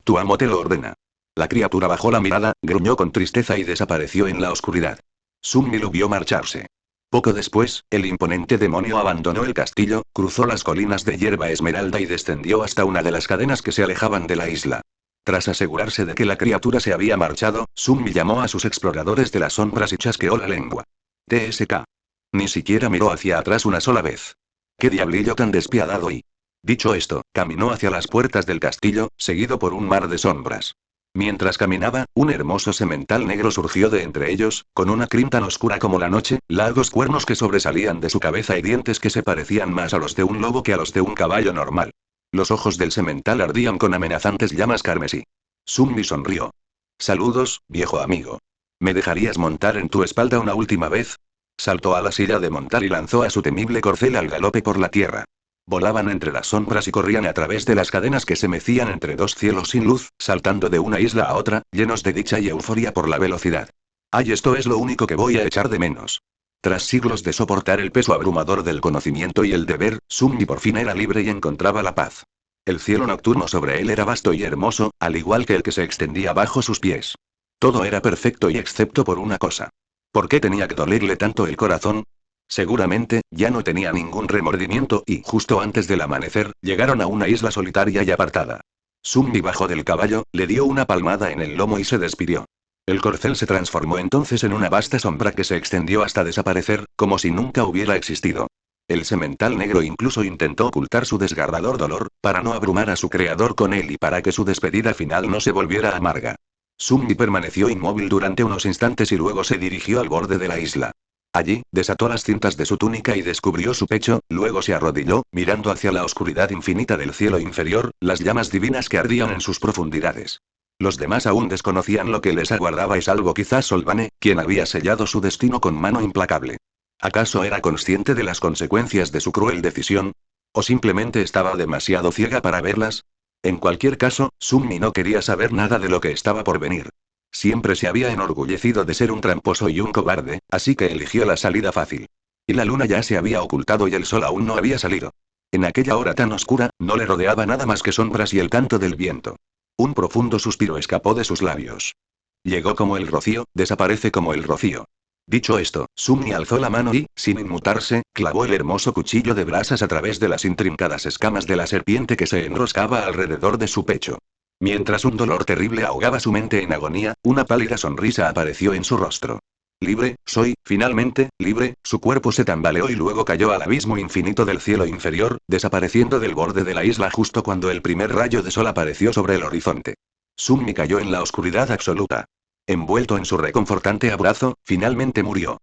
Tu amo te lo ordena. La criatura bajó la mirada, gruñó con tristeza y desapareció en la oscuridad. Zumbi lo vio marcharse. Poco después, el imponente demonio abandonó el castillo, cruzó las colinas de hierba esmeralda y descendió hasta una de las cadenas que se alejaban de la isla. Tras asegurarse de que la criatura se había marchado, Zumbi llamó a sus exploradores de las sombras y chasqueó la lengua. TSK. Ni siquiera miró hacia atrás una sola vez. ¡Qué diablillo tan despiadado! Y, dicho esto, caminó hacia las puertas del castillo, seguido por un mar de sombras. Mientras caminaba, un hermoso semental negro surgió de entre ellos, con una crin tan oscura como la noche, largos cuernos que sobresalían de su cabeza y dientes que se parecían más a los de un lobo que a los de un caballo normal. Los ojos del semental ardían con amenazantes llamas carmesí. Zumbi sonrió. Saludos, viejo amigo. ¿Me dejarías montar en tu espalda una última vez? Saltó a la silla de montar y lanzó a su temible corcel al galope por la tierra. Volaban entre las sombras y corrían a través de las cadenas que se mecían entre dos cielos sin luz, saltando de una isla a otra, llenos de dicha y euforia por la velocidad. ¡Ay, esto es lo único que voy a echar de menos! Tras siglos de soportar el peso abrumador del conocimiento y el deber, Summi por fin era libre y encontraba la paz. El cielo nocturno sobre él era vasto y hermoso, al igual que el que se extendía bajo sus pies. Todo era perfecto y excepto por una cosa. ¿Por qué tenía que dolerle tanto el corazón? Seguramente, ya no tenía ningún remordimiento y, justo antes del amanecer, llegaron a una isla solitaria y apartada. Summi bajó del caballo, le dio una palmada en el lomo y se despidió. El corcel se transformó entonces en una vasta sombra que se extendió hasta desaparecer, como si nunca hubiera existido. El semental negro incluso intentó ocultar su desgarrador dolor, para no abrumar a su creador con él y para que su despedida final no se volviera amarga. Summi permaneció inmóvil durante unos instantes y luego se dirigió al borde de la isla. Allí, desató las cintas de su túnica y descubrió su pecho, luego se arrodilló, mirando hacia la oscuridad infinita del cielo inferior, las llamas divinas que ardían en sus profundidades. Los demás aún desconocían lo que les aguardaba y salvo quizás Solvane, quien había sellado su destino con mano implacable. ¿Acaso era consciente de las consecuencias de su cruel decisión? ¿O simplemente estaba demasiado ciega para verlas? En cualquier caso, Summi no quería saber nada de lo que estaba por venir. Siempre se había enorgullecido de ser un tramposo y un cobarde, así que eligió la salida fácil. Y la luna ya se había ocultado y el sol aún no había salido. En aquella hora tan oscura, no le rodeaba nada más que sombras y el canto del viento. Un profundo suspiro escapó de sus labios. Llegó como el rocío, desaparece como el rocío. Dicho esto, Summi alzó la mano y, sin inmutarse, clavó el hermoso cuchillo de brasas a través de las intrincadas escamas de la serpiente que se enroscaba alrededor de su pecho. Mientras un dolor terrible ahogaba su mente en agonía, una pálida sonrisa apareció en su rostro. Libre, soy, finalmente, libre, su cuerpo se tambaleó y luego cayó al abismo infinito del cielo inferior, desapareciendo del borde de la isla justo cuando el primer rayo de sol apareció sobre el horizonte. Summi cayó en la oscuridad absoluta. Envuelto en su reconfortante abrazo, finalmente murió.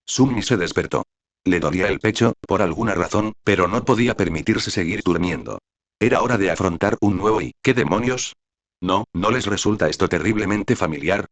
Summi se despertó. Le dolía el pecho, por alguna razón, pero no podía permitirse seguir durmiendo. Era hora de afrontar un nuevo y, ¿qué demonios? ¿No les resulta esto terriblemente familiar?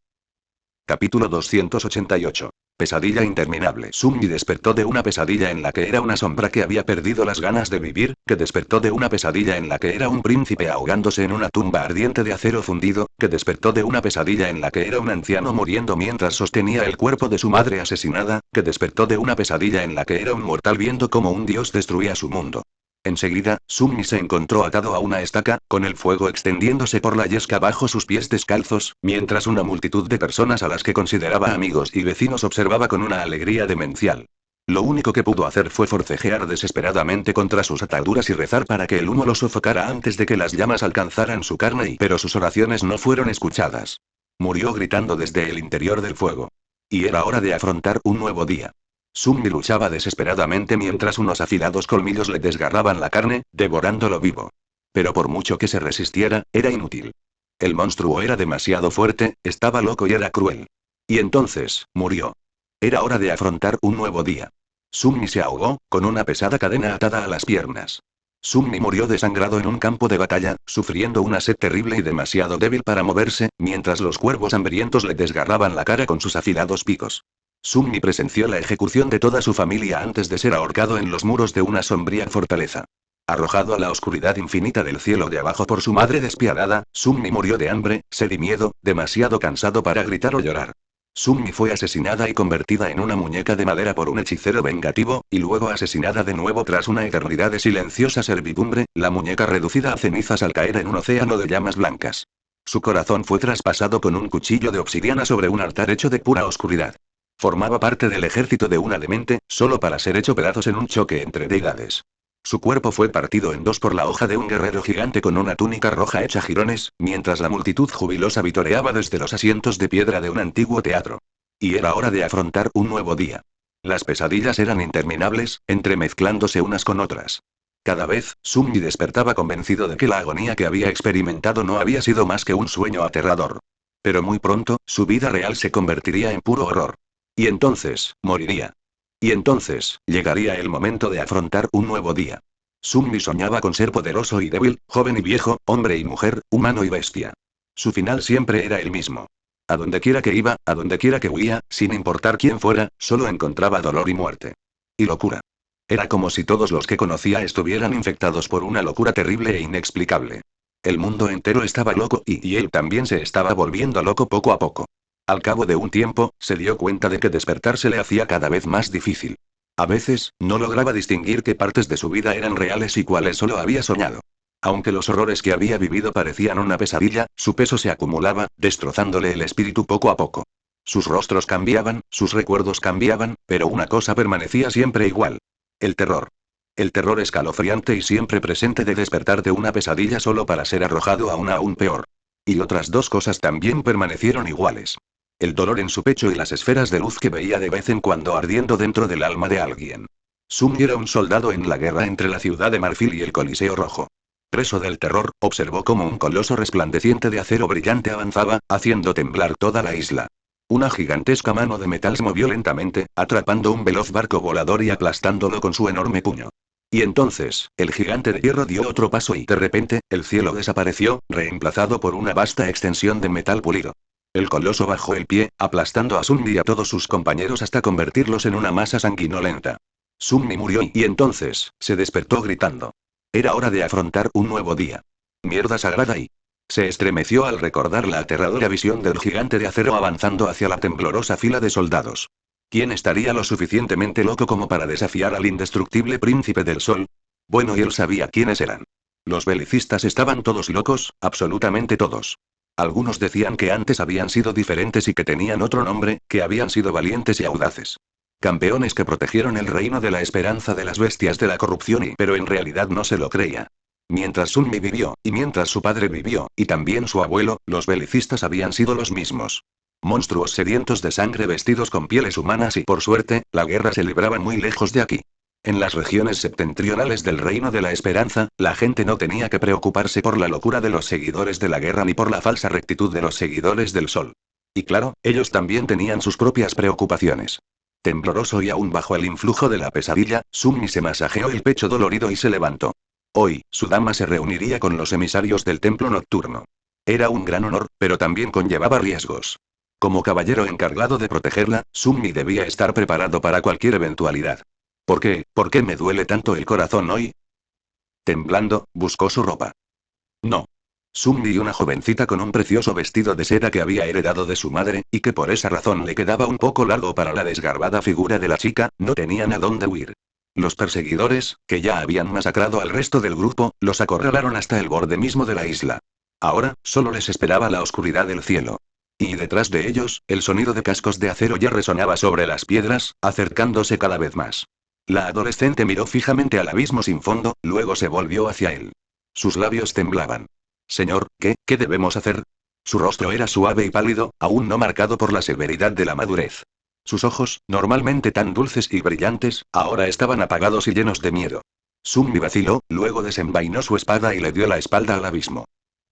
Capítulo 288. Pesadilla interminable. Summi despertó de una pesadilla en la que era una sombra que había perdido las ganas de vivir, que despertó de una pesadilla en la que era un príncipe ahogándose en una tumba ardiente de acero fundido, que despertó de una pesadilla en la que era un anciano muriendo mientras sostenía el cuerpo de su madre asesinada, que despertó de una pesadilla en la que era un mortal viendo cómo un dios destruía su mundo. Enseguida, Summi se encontró atado a una estaca, con el fuego extendiéndose por la yesca bajo sus pies descalzos, mientras una multitud de personas a las que consideraba amigos y vecinos observaba con una alegría demencial. Lo único que pudo hacer fue forcejear desesperadamente contra sus ataduras y rezar para que el humo lo sofocara antes de que las llamas alcanzaran su carne pero sus oraciones no fueron escuchadas. Murió gritando desde el interior del fuego. Y era hora de afrontar un nuevo día. Summi luchaba desesperadamente mientras unos afilados colmillos le desgarraban la carne, devorándolo vivo. Pero por mucho que se resistiera, era inútil. El monstruo era demasiado fuerte, estaba loco y era cruel. Y entonces, murió. Era hora de afrontar un nuevo día. Summi se ahogó, con una pesada cadena atada a las piernas. Summi murió desangrado en un campo de batalla, sufriendo una sed terrible y demasiado débil para moverse, mientras los cuervos hambrientos le desgarraban la cara con sus afilados picos. Summi presenció la ejecución de toda su familia antes de ser ahorcado en los muros de una sombría fortaleza. Arrojado a la oscuridad infinita del cielo de abajo por su madre despiadada, Summi murió de hambre, sed y miedo, demasiado cansado para gritar o llorar. Summi fue asesinada y convertida en una muñeca de madera por un hechicero vengativo, y luego asesinada de nuevo tras una eternidad de silenciosa servidumbre, la muñeca reducida a cenizas al caer en un océano de llamas blancas. Su corazón fue traspasado con un cuchillo de obsidiana sobre un altar hecho de pura oscuridad. Formaba parte del ejército de una demente, solo para ser hecho pedazos en un choque entre deidades. Su cuerpo fue partido en dos por la hoja de un guerrero gigante con una túnica roja hecha jirones, mientras la multitud jubilosa vitoreaba desde los asientos de piedra de un antiguo teatro. Y era hora de afrontar un nuevo día. Las pesadillas eran interminables, entremezclándose unas con otras. Cada vez, Summi despertaba convencido de que la agonía que había experimentado no había sido más que un sueño aterrador. Pero muy pronto, su vida real se convertiría en puro horror. Y entonces, moriría. Y entonces, llegaría el momento de afrontar un nuevo día. Summi soñaba con ser poderoso y débil, joven y viejo, hombre y mujer, humano y bestia. Su final siempre era el mismo. A donde quiera que iba, a donde quiera que huía, sin importar quién fuera, solo encontraba dolor y muerte. Y locura. Era como si todos los que conocía estuvieran infectados por una locura terrible e inexplicable. El mundo entero estaba loco y él también se estaba volviendo loco poco a poco. Al cabo de un tiempo, se dio cuenta de que despertar se le hacía cada vez más difícil. A veces, no lograba distinguir qué partes de su vida eran reales y cuáles solo había soñado. Aunque los horrores que había vivido parecían una pesadilla, su peso se acumulaba, destrozándole el espíritu poco a poco. Sus rostros cambiaban, sus recuerdos cambiaban, pero una cosa permanecía siempre igual. El terror. El terror escalofriante y siempre presente de despertar de una pesadilla solo para ser arrojado a una aún peor. Y otras dos cosas también permanecieron iguales. El dolor en su pecho y las esferas de luz que veía de vez en cuando ardiendo dentro del alma de alguien. Sumi era un soldado en la guerra entre la ciudad de Marfil y el Coliseo Rojo. Preso del terror, observó cómo un coloso resplandeciente de acero brillante avanzaba, haciendo temblar toda la isla. Una gigantesca mano de metal se movió lentamente, atrapando un veloz barco volador y aplastándolo con su enorme puño. Y entonces, el gigante de hierro dio otro paso y de repente, el cielo desapareció, reemplazado por una vasta extensión de metal pulido. El coloso bajó el pie, aplastando a Sunmi y a todos sus compañeros hasta convertirlos en una masa sanguinolenta. Sunmi murió y entonces, se despertó gritando. Era hora de afrontar un nuevo día. Mierda sagrada y... Se estremeció al recordar la aterradora visión del gigante de acero avanzando hacia la temblorosa fila de soldados. ¿Quién estaría lo suficientemente loco como para desafiar al indestructible príncipe del sol? Bueno, y él sabía quiénes eran. Los belicistas estaban todos locos, absolutamente todos. Algunos decían que antes habían sido diferentes y que tenían otro nombre, que habían sido valientes y audaces. Campeones que protegieron el reino de la esperanza de las bestias de la corrupción pero en realidad no se lo creía. Mientras Sunmi vivió, y mientras su padre vivió, y también su abuelo, los belicistas habían sido los mismos. Monstruos sedientos de sangre vestidos con pieles humanas y por suerte, la guerra se libraba muy lejos de aquí. En las regiones septentrionales del Reino de la Esperanza, la gente no tenía que preocuparse por la locura de los seguidores de la guerra ni por la falsa rectitud de los seguidores del sol. Y claro, ellos también tenían sus propias preocupaciones. Tembloroso y aún bajo el influjo de la pesadilla, Sunmi se masajeó el pecho dolorido y se levantó. Hoy, su dama se reuniría con los emisarios del templo nocturno. Era un gran honor, pero también conllevaba riesgos. Como caballero encargado de protegerla, Sunmi debía estar preparado para cualquier eventualidad. ¿Por qué? ¿Por qué me duele tanto el corazón hoy? Temblando, buscó su ropa. No. Sunmi, una jovencita con un precioso vestido de seda que había heredado de su madre, y que por esa razón le quedaba un poco largo para la desgarbada figura de la chica, no tenían a dónde huir. Los perseguidores, que ya habían masacrado al resto del grupo, los acorralaron hasta el borde mismo de la isla. Ahora, solo les esperaba la oscuridad del cielo. Y detrás de ellos, el sonido de cascos de acero ya resonaba sobre las piedras, acercándose cada vez más. La adolescente miró fijamente al abismo sin fondo, luego se volvió hacia él. Sus labios temblaban. Señor, ¿qué debemos hacer? Su rostro era suave y pálido, aún no marcado por la severidad de la madurez. Sus ojos, normalmente tan dulces y brillantes, ahora estaban apagados y llenos de miedo. Sunmi vaciló, luego desenvainó su espada y le dio la espalda al abismo.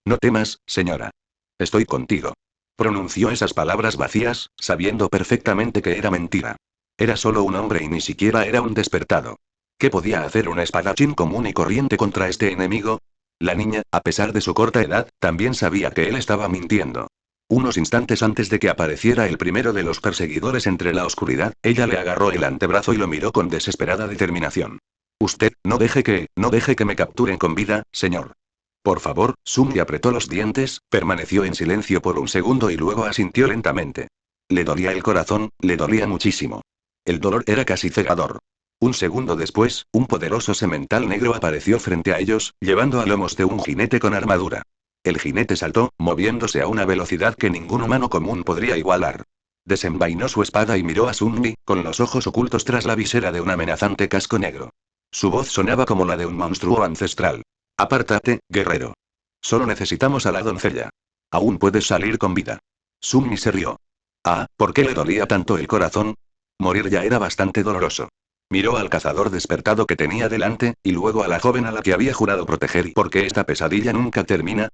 No temas, señora. Estoy contigo. Pronunció esas palabras vacías, sabiendo perfectamente que era mentira. Era solo un hombre y ni siquiera era un despertado. ¿Qué podía hacer un espadachín común y corriente contra este enemigo? La niña, a pesar de su corta edad, también sabía que él estaba mintiendo. Unos instantes antes de que apareciera el primero de los perseguidores entre la oscuridad, ella le agarró el antebrazo y lo miró con desesperada determinación. Usted, no deje que me capturen con vida, señor. Por favor, Sunmi apretó los dientes, permaneció en silencio por un segundo y luego asintió lentamente. Le dolía el corazón, le dolía muchísimo. El dolor era casi cegador. Un segundo después, un poderoso semental negro apareció frente a ellos, llevando a lomos de un jinete con armadura. El jinete saltó, moviéndose a una velocidad que ningún humano común podría igualar. Desenvainó su espada y miró a Sunmi, con los ojos ocultos tras la visera de un amenazante casco negro. Su voz sonaba como la de un monstruo ancestral. Apártate, guerrero. Solo necesitamos a la doncella. Aún puedes salir con vida. Sunmi se rió. Ah, ¿por qué le dolía tanto el corazón? Morir ya era bastante doloroso. Miró al cazador despertado que tenía delante, y luego a la joven a la que había jurado proteger. ¿Y por qué esta pesadilla nunca termina?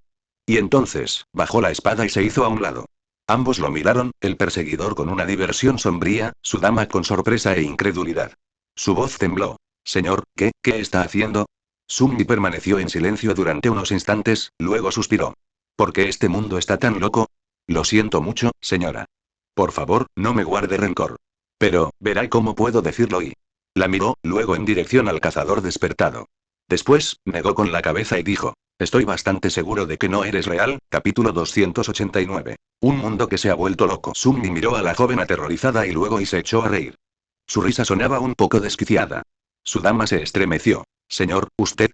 Y entonces, bajó la espada y se hizo a un lado. Ambos lo miraron, el perseguidor con una diversión sombría, su dama con sorpresa e incredulidad. Su voz tembló. Señor, ¿qué está haciendo? Sunmi permaneció en silencio durante unos instantes, luego suspiró. ¿Por qué este mundo está tan loco? Lo siento mucho, señora. Por favor, no me guarde rencor. Pero, verá cómo puedo decirlo y... La miró, luego en dirección al cazador despertado. Después, negó con la cabeza y dijo, estoy bastante seguro de que no eres real, capítulo 289. Un mundo que se ha vuelto loco. Sunmi miró a la joven aterrorizada y luego se echó a reír. Su risa sonaba un poco desquiciada. Su dama se estremeció. Señor, usted,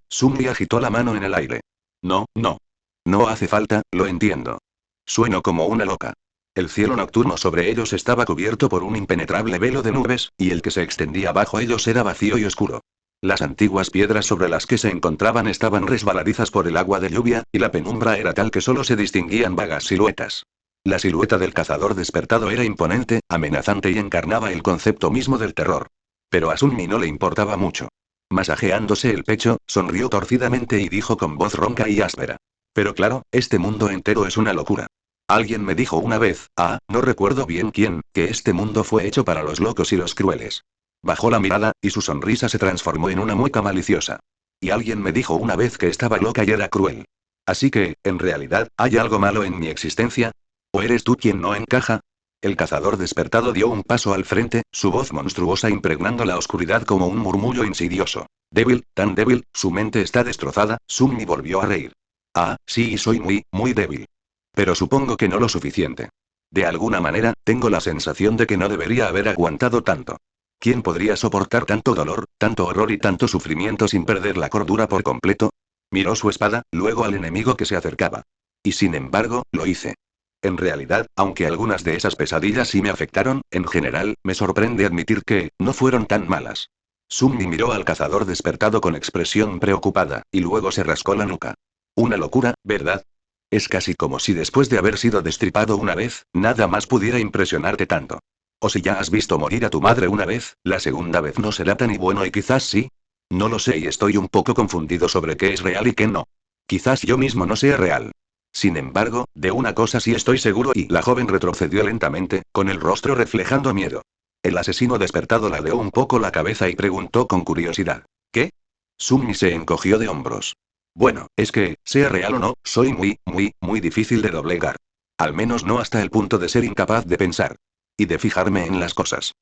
Sunmi agitó la mano en el aire. No, no. No hace falta, lo entiendo. Sueno como una loca. El cielo nocturno sobre ellos estaba cubierto por un impenetrable velo de nubes, y el que se extendía bajo ellos era vacío y oscuro. Las antiguas piedras sobre las que se encontraban estaban resbaladizas por el agua de lluvia, y la penumbra era tal que solo se distinguían vagas siluetas. La silueta del cazador despertado era imponente, amenazante y encarnaba el concepto mismo del terror. Pero a Sunmi no le importaba mucho. Masajeándose el pecho, sonrió torcidamente y dijo con voz ronca y áspera. Pero claro, este mundo entero es una locura. Alguien me dijo una vez, no recuerdo bien quién, que este mundo fue hecho para los locos y los crueles. Bajó la mirada, y su sonrisa se transformó en una mueca maliciosa. Y alguien me dijo una vez que estaba loca y era cruel. Así que, en realidad, ¿hay algo malo en mi existencia? ¿O eres tú quien no encaja? El cazador despertado dio un paso al frente, su voz monstruosa impregnando la oscuridad como un murmullo insidioso. Débil, tan débil, su mente está destrozada. Sunmi volvió a reír. Sí, soy muy débil. Pero supongo que no lo suficiente. De alguna manera, tengo la sensación de que no debería haber aguantado tanto. ¿Quién podría soportar tanto dolor, tanto horror y tanto sufrimiento sin perder la cordura por completo? Miró su espada, luego al enemigo que se acercaba. Y sin embargo, lo hice. En realidad, aunque algunas de esas pesadillas sí me afectaron, en general, me sorprende admitir que, no fueron tan malas. Sunmi miró al cazador despertado con expresión preocupada, y luego se rascó la nuca. Una locura, ¿verdad? Es casi como si después de haber sido destripado una vez, nada más pudiera impresionarte tanto. O si ya has visto morir a tu madre una vez, la segunda vez no será tan y bueno y quizás sí. No lo sé y estoy un poco confundido sobre qué es real y qué no. Quizás yo mismo no sea real. Sin embargo, de una cosa sí estoy seguro y la joven retrocedió lentamente, con el rostro reflejando miedo. El asesino despertado ladeó un poco la cabeza y preguntó con curiosidad. ¿Qué? Sunmi se encogió de hombros. Bueno, es que, sea real o no, soy muy difícil de doblegar. Al menos no hasta el punto de ser incapaz de pensar. Y de fijarme en las cosas.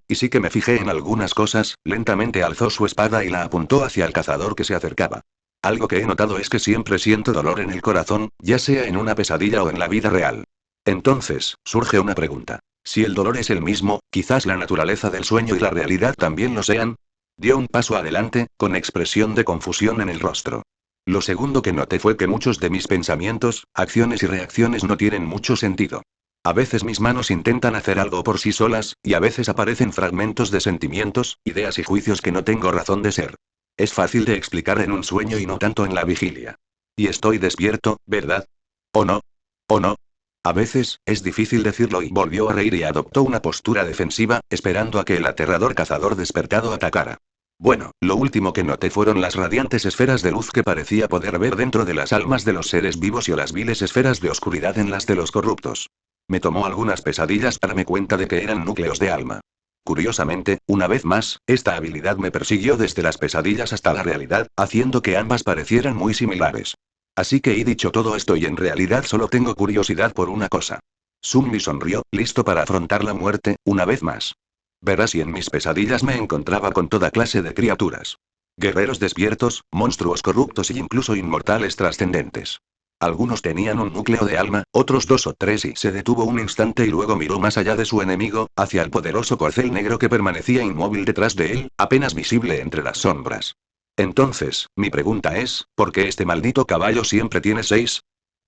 Y sí que me fijé en algunas cosas. Lentamente alzó su espada y la apuntó hacia el cazador que se acercaba. Algo que he notado es que siempre siento dolor en el corazón, ya sea en una pesadilla o en la vida real. Entonces, surge una pregunta. Si el dolor es el mismo, quizás la naturaleza del sueño y la realidad también lo sean. Dio un paso adelante, con expresión de confusión en el rostro. Lo segundo que noté fue que muchos de mis pensamientos, acciones y reacciones no tienen mucho sentido. A veces mis manos intentan hacer algo por sí solas, y a veces aparecen fragmentos de sentimientos, ideas y juicios que no tengo razón de ser. Es fácil de explicar en un sueño y no tanto en la vigilia. Y estoy despierto, ¿verdad? ¿O no? ¿O no? A veces, es difícil decirlo y volvió a reír y adoptó una postura defensiva, esperando a que el aterrador cazador despertado atacara. Bueno, lo último que noté fueron las radiantes esferas de luz que parecía poder ver dentro de las almas de los seres vivos y las viles esferas de oscuridad en las de los corruptos. Me tomó algunas pesadillas para darme cuenta de que eran núcleos de alma. Curiosamente, una vez más, esta habilidad me persiguió desde las pesadillas hasta la realidad, haciendo que ambas parecieran muy similares. Así que he dicho todo esto y en realidad solo tengo curiosidad por una cosa. Sunmi sonrió, listo para afrontar la muerte, una vez más. Verás si en mis pesadillas me encontraba con toda clase de criaturas. Guerreros despiertos, monstruos corruptos y incluso inmortales trascendentes. Algunos tenían un núcleo de alma, otros 2 o 3 y se detuvo un instante y luego miró más allá de su enemigo, hacia el poderoso corcel negro que permanecía inmóvil detrás de él, apenas visible entre las sombras. Entonces, mi pregunta es, ¿por qué este maldito caballo siempre tiene 6?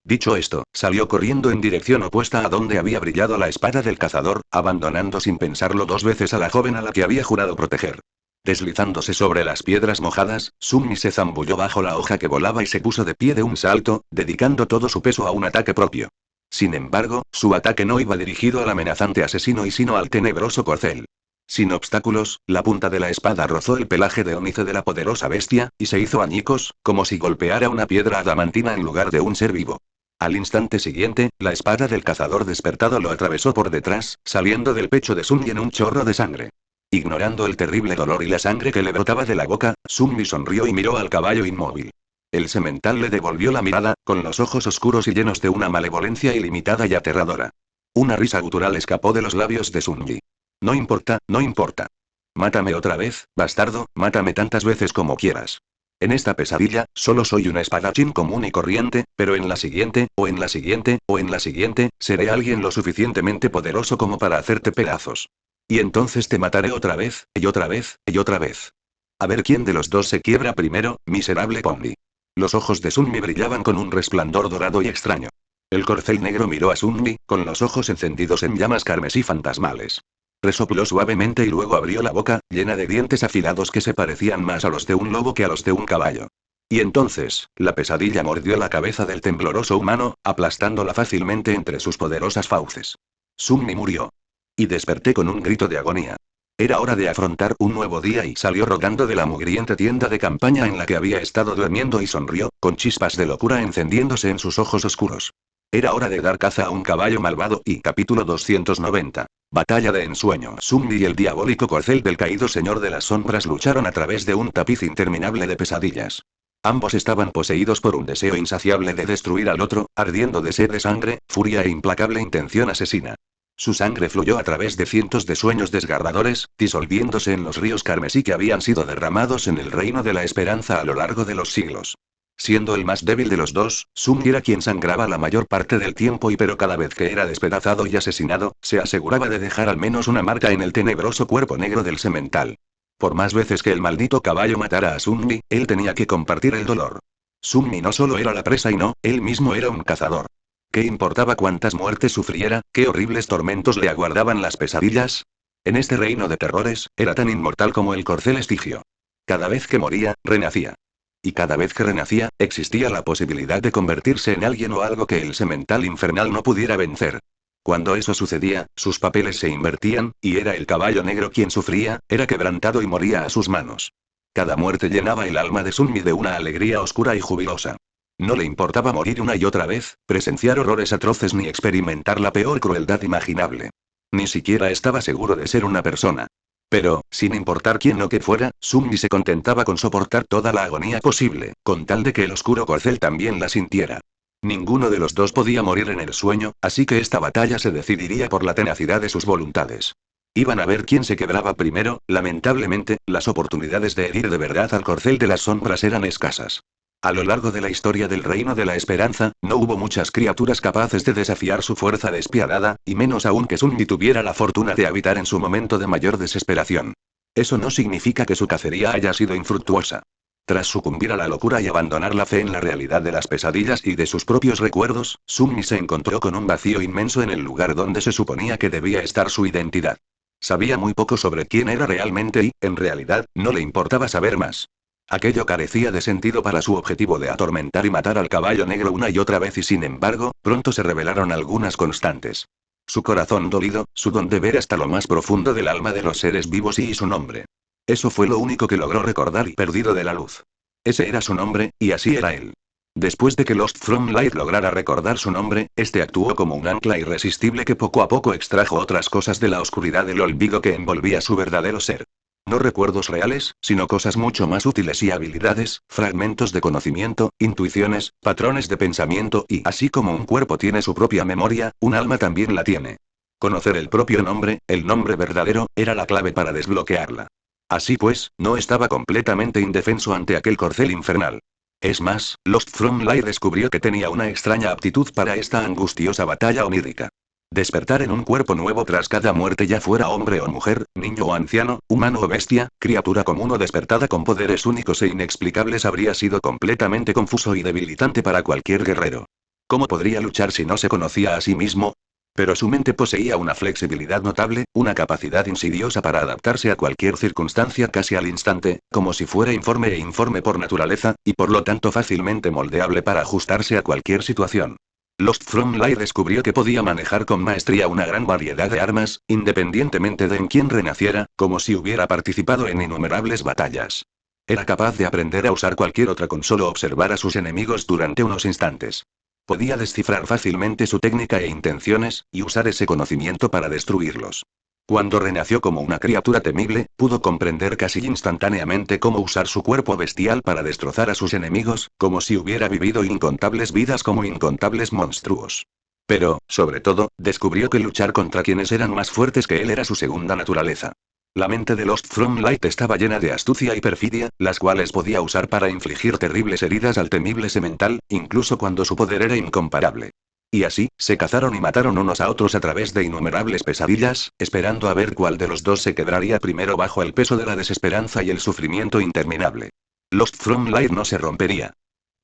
Dicho esto, salió corriendo en dirección opuesta a donde había brillado la espada del cazador, abandonando sin pensarlo 2 veces a la joven a la que había jurado proteger. Deslizándose sobre las piedras mojadas, Sunmi se zambulló bajo la hoja que volaba y se puso de pie de un salto, dedicando todo su peso a un ataque propio. Sin embargo, su ataque no iba dirigido al amenazante asesino y sino al tenebroso corcel. Sin obstáculos, la punta de la espada rozó el pelaje de ónice de la poderosa bestia, y se hizo añicos, como si golpeara una piedra adamantina en lugar de un ser vivo. Al instante siguiente, la espada del cazador despertado lo atravesó por detrás, saliendo del pecho de Sunmi en un chorro de sangre. Ignorando el terrible dolor y la sangre que le brotaba de la boca, Sunmi sonrió y miró al caballo inmóvil. El semental le devolvió la mirada, con los ojos oscuros y llenos de una malevolencia ilimitada y aterradora. Una risa gutural escapó de los labios de Sunmi. No importa, no importa. Mátame otra vez, bastardo, mátame tantas veces como quieras. En esta pesadilla, solo soy un espadachín común y corriente, pero en la siguiente, o en la siguiente, o en la siguiente, seré alguien lo suficientemente poderoso como para hacerte pedazos. Y entonces te mataré otra vez, y otra vez, y otra vez. A ver quién de los dos se quiebra primero, miserable Pomni. Los ojos de Sunmi brillaban con un resplandor dorado y extraño. El corcel negro miró a Sunmi, con los ojos encendidos en llamas carmesí fantasmales. Resopló suavemente y luego abrió la boca, llena de dientes afilados que se parecían más a los de un lobo que a los de un caballo. Y entonces, la pesadilla mordió la cabeza del tembloroso humano, aplastándola fácilmente entre sus poderosas fauces. Sunmi murió. Y desperté con un grito de agonía. Era hora de afrontar un nuevo día y salió rodando de la mugrienta tienda de campaña en la que había estado durmiendo y sonrió, con chispas de locura encendiéndose en sus ojos oscuros. Era hora de dar caza a un caballo malvado y capítulo 290. Batalla de ensueño. Sunmi y el diabólico corcel del caído señor de las sombras lucharon a través de un tapiz interminable de pesadillas. Ambos estaban poseídos por un deseo insaciable de destruir al otro, ardiendo de sed de sangre, furia e implacable intención asesina. Su sangre fluyó a través de cientos de sueños desgarradores, disolviéndose en los ríos carmesí que habían sido derramados en el reino de la esperanza a lo largo de los siglos. Siendo el más débil de los dos, Sunmi era quien sangraba la mayor parte del tiempo pero cada vez que era despedazado y asesinado, se aseguraba de dejar al menos una marca en el tenebroso cuerpo negro del semental. Por más veces que el maldito caballo matara a Sunmi, él tenía que compartir el dolor. Sunmi no solo era la presa y no, él mismo era un cazador. ¿Qué importaba cuántas muertes sufriera, qué horribles tormentos le aguardaban las pesadillas? En este reino de terrores, era tan inmortal como el corcel estigio. Cada vez que moría, renacía. Y cada vez que renacía, existía la posibilidad de convertirse en alguien o algo que el semental infernal no pudiera vencer. Cuando eso sucedía, sus papeles se invertían, y era el caballo negro quien sufría, era quebrantado y moría a sus manos. Cada muerte llenaba el alma de Sunmi de una alegría oscura y jubilosa. No le importaba morir una y otra vez, presenciar horrores atroces ni experimentar la peor crueldad imaginable. Ni siquiera estaba seguro de ser una persona. Pero, sin importar quién o qué fuera, Sunmi se contentaba con soportar toda la agonía posible, con tal de que el oscuro corcel también la sintiera. Ninguno de los dos podía morir en el sueño, así que esta batalla se decidiría por la tenacidad de sus voluntades. Iban a ver quién se quebraba primero, lamentablemente, las oportunidades de herir de verdad al corcel de las sombras eran escasas. A lo largo de la historia del Reino de la Esperanza, no hubo muchas criaturas capaces de desafiar su fuerza despiadada, y menos aún que Sunmi tuviera la fortuna de habitar en su momento de mayor desesperación. Eso no significa que su cacería haya sido infructuosa. Tras sucumbir a la locura y abandonar la fe en la realidad de las pesadillas y de sus propios recuerdos, Sunmi se encontró con un vacío inmenso en el lugar donde se suponía que debía estar su identidad. Sabía muy poco sobre quién era realmente y, en realidad, no le importaba saber más. Aquello carecía de sentido para su objetivo de atormentar y matar al caballo negro una y otra vez y sin embargo, pronto se revelaron algunas constantes. Su corazón dolido, su don de ver hasta lo más profundo del alma de los seres vivos y su nombre. Eso fue lo único que logró recordar y perdido de la luz. Ese era su nombre, y así era él. Después de que Lost from Light lograra recordar su nombre, este actuó como un ancla irresistible que poco a poco extrajo otras cosas de la oscuridad del olvido que envolvía su verdadero ser. No recuerdos reales, sino cosas mucho más útiles y habilidades, fragmentos de conocimiento, intuiciones, patrones de pensamiento y, así como un cuerpo tiene su propia memoria, un alma también la tiene. Conocer el propio nombre, el nombre verdadero, era la clave para desbloquearla. Así pues, no estaba completamente indefenso ante aquel corcel infernal. Es más, Lost from Light descubrió que tenía una extraña aptitud para esta angustiosa batalla onírica. Despertar en un cuerpo nuevo tras cada muerte, ya fuera hombre o mujer, niño o anciano, humano o bestia, criatura común o despertada con poderes únicos e inexplicables, habría sido completamente confuso y debilitante para cualquier guerrero. ¿Cómo podría luchar si no se conocía a sí mismo? Pero su mente poseía una flexibilidad notable, una capacidad insidiosa para adaptarse a cualquier circunstancia casi al instante, como si fuera informe por naturaleza, y por lo tanto fácilmente moldeable para ajustarse a cualquier situación. Lost from Light descubrió que podía manejar con maestría una gran variedad de armas, independientemente de en quién renaciera, como si hubiera participado en innumerables batallas. Era capaz de aprender a usar cualquier otra con solo observar a sus enemigos durante unos instantes. Podía descifrar fácilmente su técnica e intenciones, y usar ese conocimiento para destruirlos. Cuando renació como una criatura temible, pudo comprender casi instantáneamente cómo usar su cuerpo bestial para destrozar a sus enemigos, como si hubiera vivido incontables vidas como incontables monstruos. Pero, sobre todo, descubrió que luchar contra quienes eran más fuertes que él era su segunda naturaleza. La mente de Lost from Light estaba llena de astucia y perfidia, las cuales podía usar para infligir terribles heridas al temible semental, incluso cuando su poder era incomparable. Y así, se cazaron y mataron unos a otros a través de innumerables pesadillas, esperando a ver cuál de los dos se quedaría primero bajo el peso de la desesperanza y el sufrimiento interminable. Lost from Light no se rompería.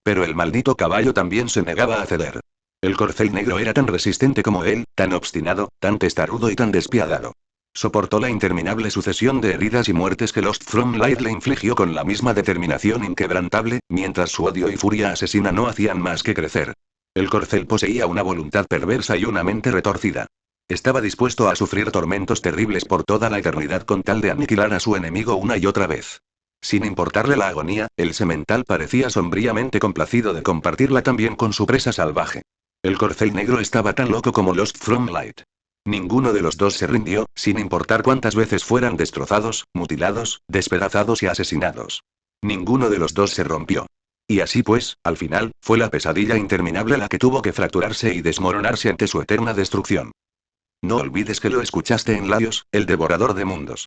Pero el maldito caballo también se negaba a ceder. El corcel negro era tan resistente como él, tan obstinado, tan testarudo y tan despiadado. Soportó la interminable sucesión de heridas y muertes que Lost from Light le infligió con la misma determinación inquebrantable, mientras su odio y furia asesina no hacían más que crecer. El corcel poseía una voluntad perversa y una mente retorcida. Estaba dispuesto a sufrir tormentos terribles por toda la eternidad con tal de aniquilar a su enemigo una y otra vez. Sin importarle la agonía, el semental parecía sombríamente complacido de compartirla también con su presa salvaje. El corcel negro estaba tan loco como Lost from Light. Ninguno de los dos se rindió, sin importar cuántas veces fueran destrozados, mutilados, despedazados y asesinados. Ninguno de los dos se rompió. Y así pues, al final, fue la pesadilla interminable la que tuvo que fracturarse y desmoronarse ante su eterna destrucción. No olvides que lo escuchaste en Laios, el devorador de mundos.